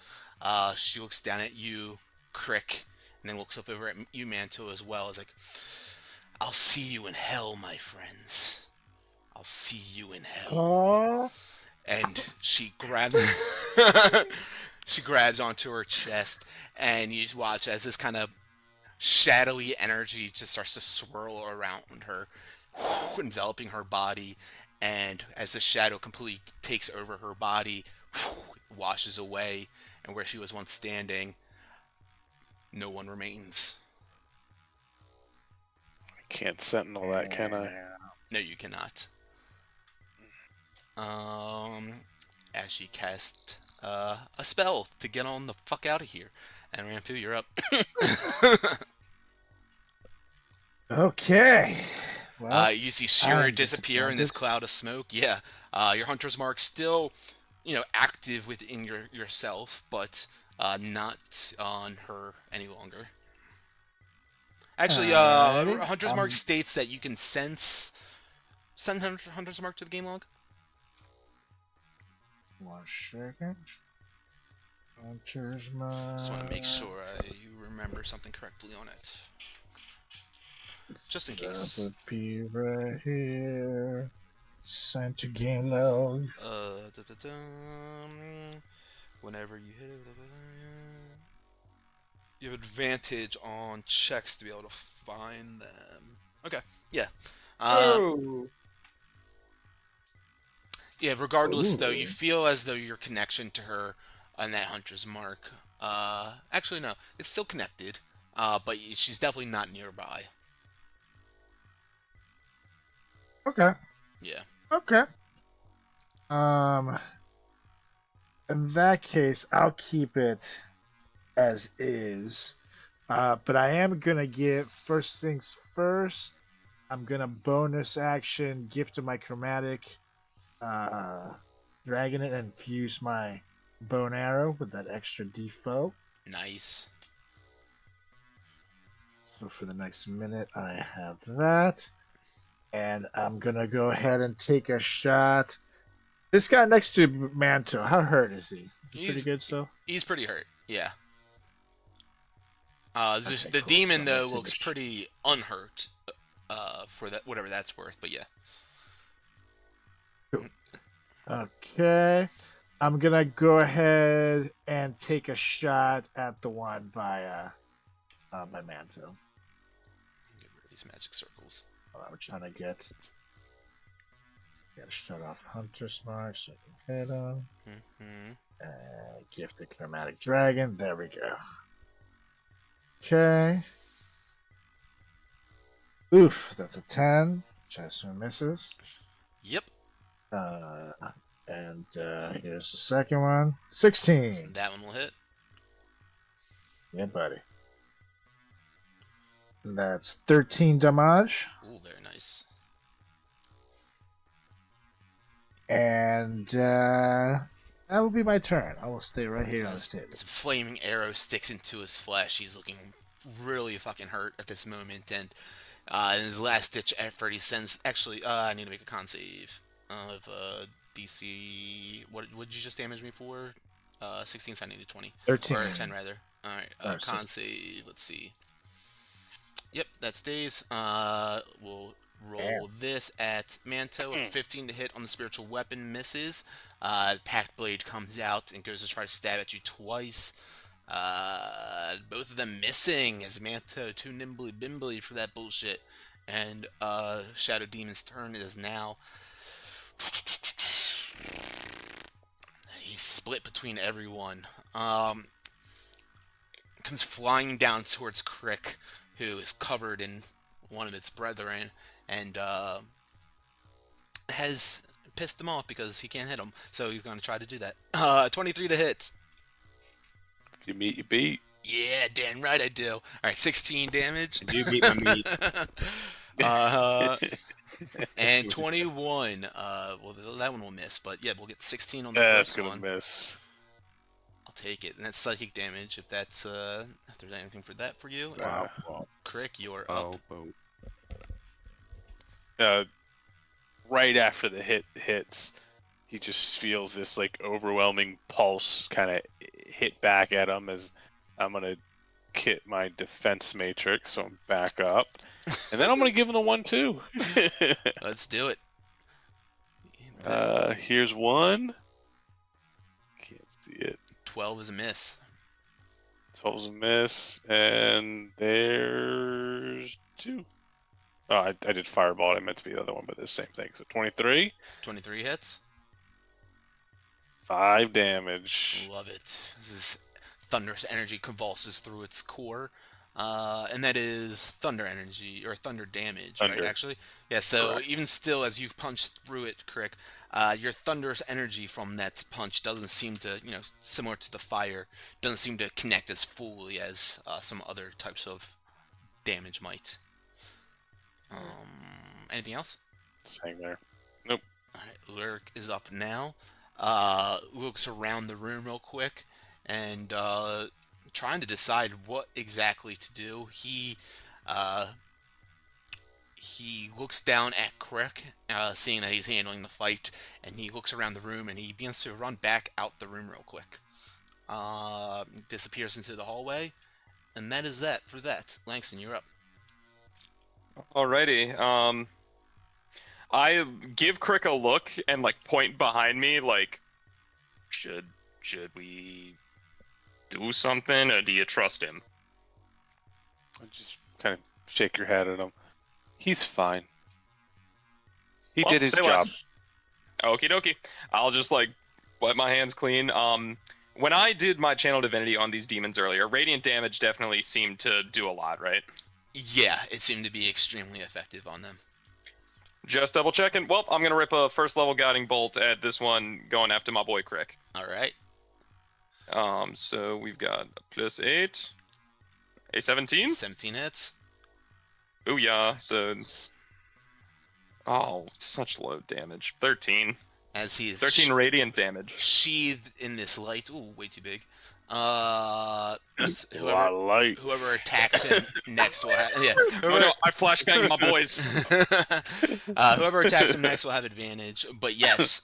She looks down at you, Crick, and then looks up over at you, Manto, as well. As like, I'll see you in hell, my friends. I'll see you in hell. Oh, And she grabs she grabs onto her chest, and you watch as this kind of shadowy energy just starts to swirl around her, enveloping her body, and as the shadow completely takes over her body, washes away, and where she was once standing, no one remains. I can't sentinel that, can I? No, you cannot. As she casts a spell to get on the fuck out of here. And Rampu, you're up. okay. Well, You see Shira I'm disappear in this disappointed. cloud of smoke. Yeah. Your hunter's mark still, active within yourself, but not on her any longer. Actually, Alrighty. hunter's mark states that you can send hunter's mark to the game log. 1 second. Hunter's Mark. Just want to make sure I remember something correctly on it. Just in That case. would be right here. Sent to game log. Whenever you hit it, you have advantage on checks to be able to find them. Okay, yeah. Yeah, regardless, though, you feel as though your connection to her on that hunter's mark. Actually, no, it's still connected, but she's definitely not nearby. Okay. Yeah. Okay. In that case, I'll keep it as is. But I am gonna give first things first. I'm gonna bonus action gift of my chromatic dragon it and infuse my bone arrow with that extra default. Nice. So for the next minute, I have that. And I'm gonna go ahead and take a shot. This guy next to Manto, how hurt is he? Is he pretty good still? He's pretty hurt. Yeah. Okay, The cool. demon So I'm though gonna take looks pretty unhurt. For that, whatever that's worth. But yeah. Okay. I'm gonna go ahead and take a shot at the one by Manto. Get rid of these magic circles. I'm trying to gotta shut off Hunter's Mark so I can hit him. And gift the chromatic dragon. There we go. Okay. Oof, that's a 10, which I assume misses. Yep. And here's the second one. 16. That one will hit. Yeah, buddy. And that's 13 damage. Ooh, very nice. And that will be my turn. I will stay right here on this table. As a flaming arrow sticks into his flesh, he's looking really fucking hurt at this moment. And in his last ditch effort, he sends. Actually, I need to make a con save of DC. What did you just damage me for? 16, so I needed 20. 13. Or 10 rather. Alright, con save. Let's see. Yep, that stays. We'll roll this at Manto. A 15 to hit on the spiritual weapon misses. Packed blade comes out and goes to try to stab at you twice. Both of them missing as Manto too nimbly bimbly for that bullshit. And Shadow Demon's turn is now. He's split between everyone. Comes flying down towards Crick, who is covered in one of its brethren, and has pissed him off because he can't hit him. So he's going to try to do that. 23 to hit. If you meet, you beat. Yeah, damn right I do. All right, 16 damage. You beat my meat. And 21. Well, that one will miss, but yeah, we'll get 16 on the That's first gonna one. miss. I'll take it, and that's psychic damage. If that's if there's anything for that for you, Wow. Crick, you're up. Right after the hits, he just feels this like overwhelming pulse kind of hit back at him as I'm gonna kit my defense matrix, so I'm back up, and then I'm gonna give him the 1-2. Let's do it. Here's one. Can't see it. 12 is a miss. 12's a miss, and there's 2. Oh, I did fireball. I meant to be the other one, but it's the same thing. So 23. 23 hits. 5 damage. Love it. This is thunderous energy convulses through its core. And that is thunder energy, or thunder damage, Thunder. right, actually? Yeah, so Correct. even still, as you punch through it, Crick, your thunderous energy from that punch doesn't seem to, similar to the fire, doesn't seem to connect as fully as some other types of damage might. Anything else? Same there. Nope. Alright, Lyric is up now. Looks around the room real quick and trying to decide what exactly to do. He looks down at Crick, seeing that he's handling the fight, and he looks around the room and he begins to run back out the room real quick. Disappears into the hallway, and that is that for that. Langston, you're up. Alrighty. I give Crick a look and point behind me, should we do something, or do you trust him? Just kind of shake your head at him. He's fine. He did his say job. less. Okie dokie. I'll just wipe my hands clean. When I did my channel divinity on these demons earlier, radiant damage definitely seemed to do a lot, right? Yeah, it seemed to be extremely effective on them. Just double checking. Well, I'm gonna rip a first level guiding bolt at this one, going after my boy Crick. All right. So we've got a +8, a 17. 17 hits. Booyah. So, oh, such low damage. 13. As he 13 radiant damage. sheathed in this light. Ooh, way too big. A lot of light. Whoever attacks him next will have. Yeah. Oh no, I flashbanged my boys. Whoever attacks him next will have advantage. But yes,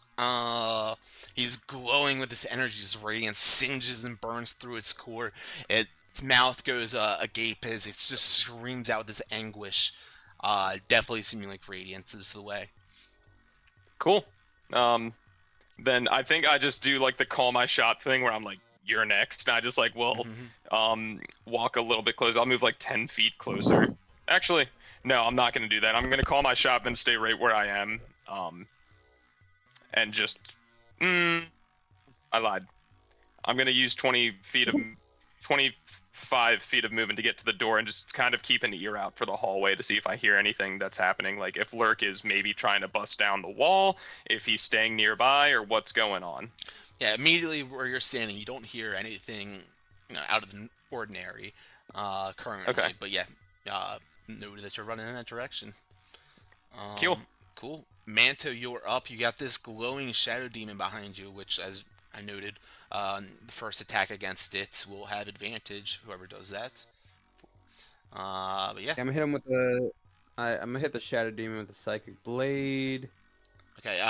he's glowing with this energy. His radiance singes and burns through its core. Its mouth goes agape as it just screams out this anguish. Definitely seeming like radiance is the way. Cool. Then I think I just do like the call my shot thing where I'm like, you're next. And I just like will walk a little bit closer. I'll move like 10 feet closer. Actually, no, I'm not gonna do that. I'm gonna call my shot and stay right where I am. And just I lied. I'm gonna use 25 feet of movement to get to the door and just kind of keep an ear out for the hallway to see if I hear anything that's happening. Like if Lurk is maybe trying to bust down the wall, if he's staying nearby, or what's going on. Yeah, immediately where you're standing, you don't hear anything out of the ordinary currently. Okay. But yeah, noted that you're running in that direction. Cool. Cool. Manto, you're up. You got this glowing shadow demon behind you, which, as I noted, the first attack against it will have advantage. Whoever does that. But yeah. I'm gonna hit him with the. I'm gonna hit the shadow demon with the psychic blade. Okay.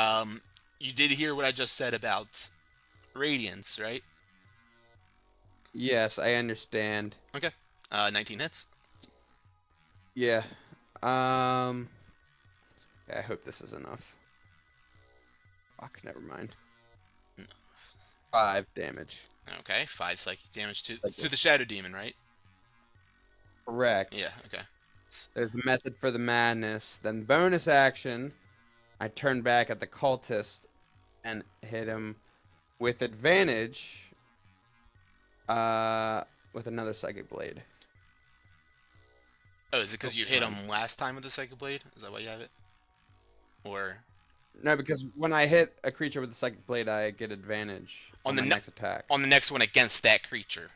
You did hear what I just said about radiance, right? Yes, I understand. Okay. 19 hits. Yeah. Yeah, I hope this is enough. Fuck, never mind. No. 5 damage. Okay. 5 psychic damage to Psychic. the shadow demon, right? Correct. Yeah. Okay. There's a method for the madness. Then bonus action, I turn back at the cultist and hit him with advantage with another psychic blade. Oh, is it because you hit him last time with the psychic blade? Is that why you have it? Or No, because when I hit a creature with the psychic blade, I get advantage On on the the ne- next attack. on the next one against that creature?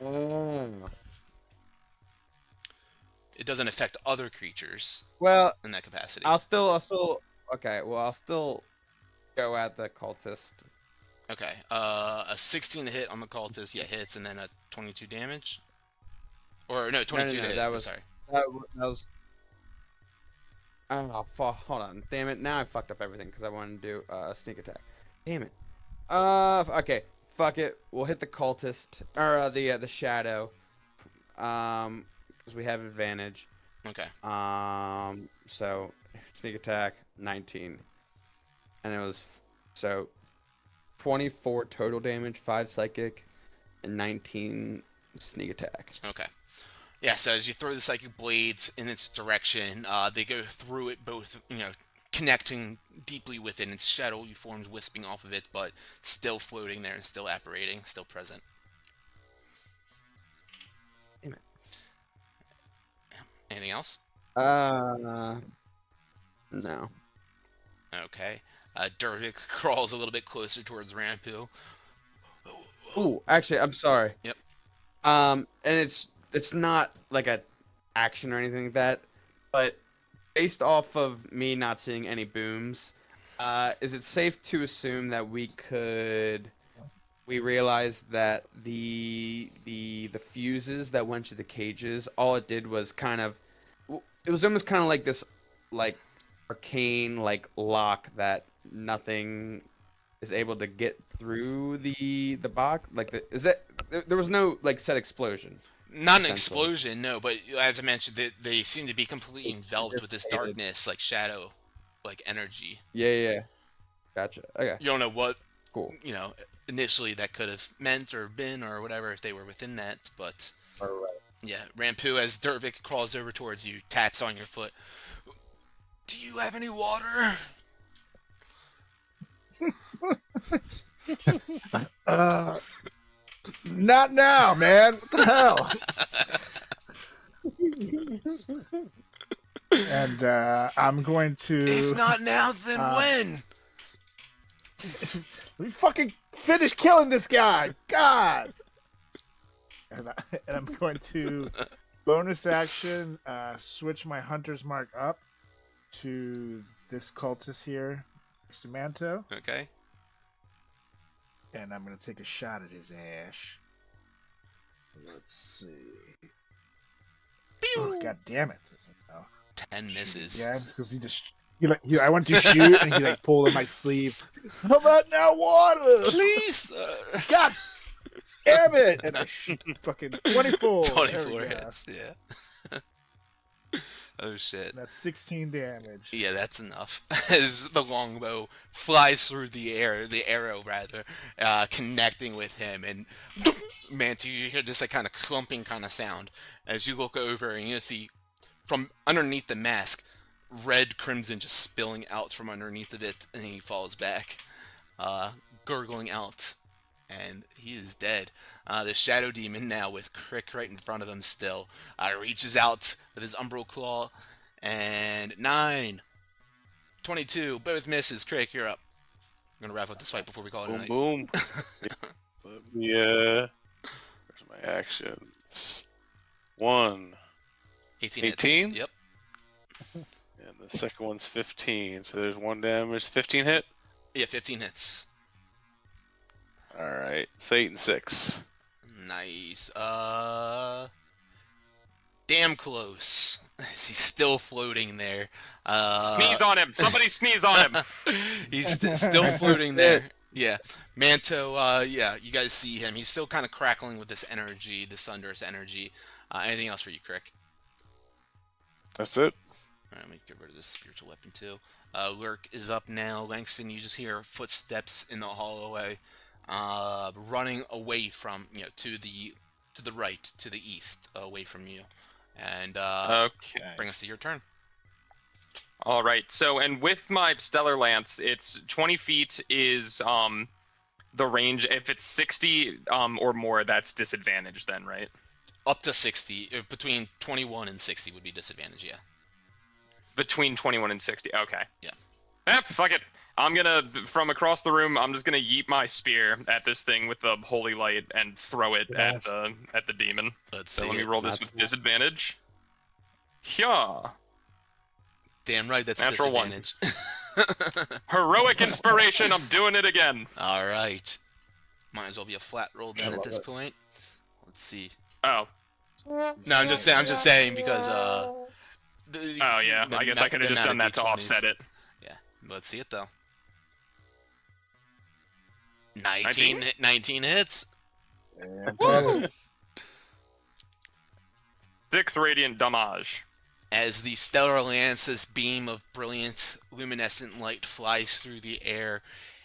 Oh. It doesn't affect other creatures Well, in that capacity. I'll still okay, well, I'll still go at the cultist. Okay. A 16 to hit on the cultist, yeah, hits, and then a 22 damage. Or no, 22 to hit. that I'm was sorry. that was oh, hold on. Damn it. Now I fucked up everything because I wanted to do a sneak attack. Damn it. Okay. Fuck it. We'll hit the cultist or the shadow. Because we have advantage. Okay. So sneak attack 19. And it was so 24 total damage, 5 psychic, and 19 sneak attack. Okay. Yeah, so as you throw the psychic blades in its direction, they go through it both, connecting deeply within its shadow. You forms wisping off of it, but still floating there and still apparating, still present. Damn it. Anything else? No. Okay. Dervik crawls a little bit closer towards Rampu. Ooh, actually, I'm sorry. Yep. And it's not like a action or anything like that, but based off of me not seeing any booms, is it safe to assume that we realized that the fuses that went to the cages, all it did was it was almost kind of like this like arcane like lock that nothing is able to get through the box. There was no like set explosion. Not an Essentially. explosion, no, but as I mentioned, they seem to be completely enveloped with this darkness, like shadow, like energy. Yeah. Gotcha. Okay. You don't know what, Cool. Initially that could have meant or been or whatever if they were within that, but All right. yeah, Rampu, as Dervik crawls over towards you, taps on your foot. Do you have any water? Not now, man. What the hell? And I'm going to. If not now, then when? Let me fucking finish killing this guy. God. And I'm going to bonus action switch my hunter's mark up to this cultist here next to Manto. Okay. And I'm going to take a shot at his ass. Let's see. Oh, God damn it. Oh. 10 misses. Yeah, because he just... I went to shoot and he like pulled in my sleeve. How about now water? Please! God damn it! And I fucking 24. 24 hits, yeah. Oh shit. That's 16 damage. Yeah, that's enough. As the longbow flies through the air, the arrow rather, connecting with him, and Mantu, you hear this like kind of clumping kind of sound as you look over and you see from underneath the mask, red crimson just spilling out from underneath of it, and he falls back, gurgling out, and he is dead. The Shadow Demon now with Crick right in front of him still, reaches out with his Umbral Claw, and 9, 22, both misses. Crick, you're up. I'm gonna wrap up this fight before we call it a Boom, night. boom. Let me, where's my actions? 1. 18 hits. 18? Yep. And the second one's 15, so there's 1 damage. 15 hit? Yeah, 15 hits. Alright, it's 8 and 6. Nice. Damn close. Is he still floating there? Sneeze on him! Somebody sneeze on him! He's still floating there. Yeah. Manto, yeah, you guys see him. He's still kind of crackling with this energy, this thunderous energy. Anything else for you, Crick? That's it. Alright, let me get rid of this spiritual weapon too. Lurk is up now. Langston, you just hear footsteps in the hallway, running away from, to the right, to the east, away from you. And Okay. bring us to your turn. All right. So, and with my Stellar Lance, it's 20 feet is the range. If it's 60 or more, that's disadvantage then, right? Up to 60, between 21 and 60 would be disadvantage, yeah. Between 21 and 60. Okay. Yeah. Fuck it. I'm gonna, from across the room, I'm just gonna yeet my spear at this thing with the holy light and throw it Yes. at the demon. Let's So see let me it. roll this with disadvantage. Yeah. Damn right, that's Natural one. disadvantage. Heroic inspiration. I'm doing it again. All right. Might as well be a flat roll then I at love this it. point. Let's see. Oh. No, I'm just saying because Oh yeah. I guess I could have just done that to offset it. Yeah. Let's see it though. 19 hits. Woo! 6 radiant damage. As the Stellar Lance's beam of brilliant, luminescent light flies through the air,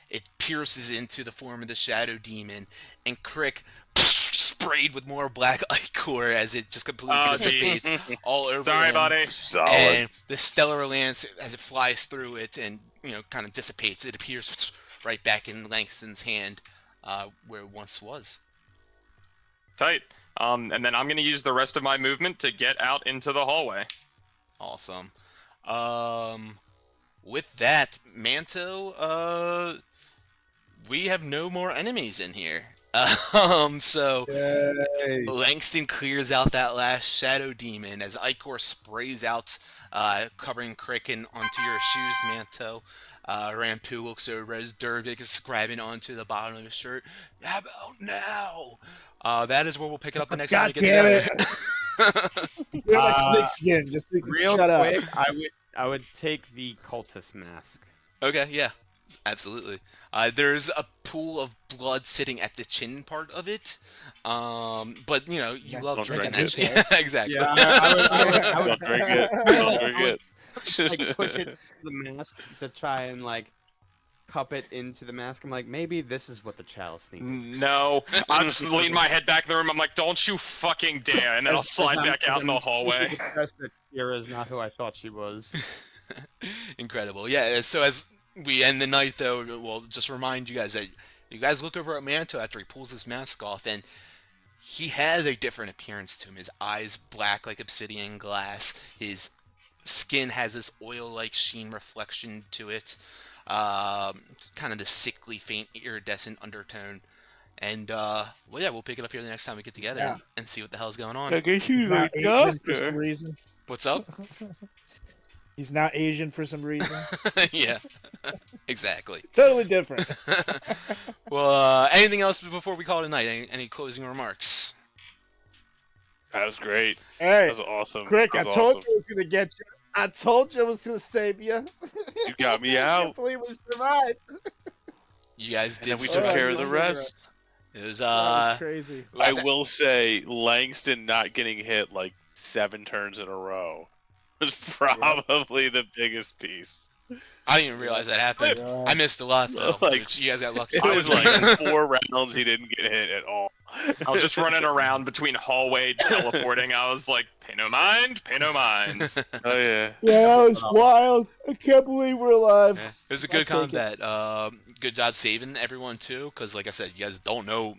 it pierces into the form of the Shadow Demon, and Crick sprayed with more black ichor as it just completely dissipates all over Sorry, him. buddy. Solid. And the Stellar Lance, as it flies through it and, kind of dissipates, it appears right back in Langston's hand, where it once was. Tight. And then I'm gonna use the rest of my movement to get out into the hallway. Awesome. With that, Manto, we have no more enemies in here. So Yay. Langston clears out that last Shadow Demon as Ichor sprays out, covering Crick and onto your shoes, Manto. Rampu looks over as Durvik is grabbing onto the bottom of his shirt. How about now? That is where we'll pick it up the next time we God get damn together. it! You're like snake skin. Just Real shut quick, up. I would take the cultist mask. Okay, yeah, absolutely. There's a pool of blood sitting at the chin part of it, but you love Don't drinking drink that. it. Yeah, exactly. Yeah, I Don't drink it. Don't drink it. like push it to the mask to try and like cup it into the mask. I'm like, maybe this is what the chalice needs. No, I'm just leaning my head back in the room. I'm like, don't you fucking dare! And then I'll slide back out in the hallway. That Kira's not who I thought she was. Incredible. Yeah, so as we end the night, though, we'll just remind you guys that you guys look over at Manto after he pulls his mask off, and he has a different appearance to him. His eyes black like obsidian glass, his skin has this oil-like sheen reflection to it. Kind of the sickly, faint, iridescent undertone. And, well, yeah, we'll pick it up here the next time we get together Yeah. and see what the hell's going on. I guess He's he's now a Asian for some doctor. reason. What's up? He's now Asian for some reason. Yeah, exactly. Totally different. Well, anything else before we call it a night? Any closing remarks? That was great. Hey, That was awesome. Crick, I That was told awesome. you I was gonna get you. I told you I was gonna save you. You got me I out. can't believe we survived. You guys And did then we so took Oh, care of the that's rest. It was, That was crazy. I will say, Langston not getting hit like 7 turns in a row was probably the biggest piece. I didn't even realize that happened. Yeah. I missed a lot, though. Like, Which you guys got lucky. It was like 4 rounds he didn't get hit at all. I was just running around between hallway teleporting. I was like, pay no mind, pay no mind. Oh yeah. Yeah, that was wild. I can't believe we're alive. Yeah. It was a I'll good take it. combat. Good job saving everyone, too, because, like I said, you guys don't know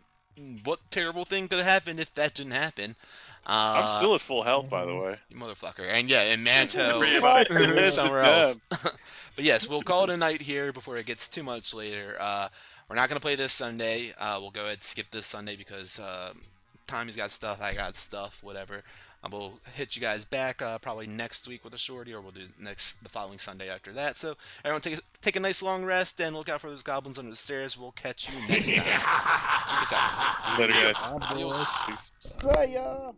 what terrible thing could have happened if that didn't happen. I'm still at full health, by the way. You motherfucker. And yeah, in Manto, Yeah, buddy. somewhere else. But yes, we'll call it a night here before it gets too much later. We're not going to play this Sunday. We'll go ahead and skip this Sunday because Tommy's got stuff, I got stuff, whatever. We'll hit you guys back probably next week with a shorty, or we'll do the following Sunday after that. So everyone take a nice long rest and look out for those goblins under the stairs. We'll catch you next time. Peace out. Later, guys. Ah, boys. Adios. Peace. Fire.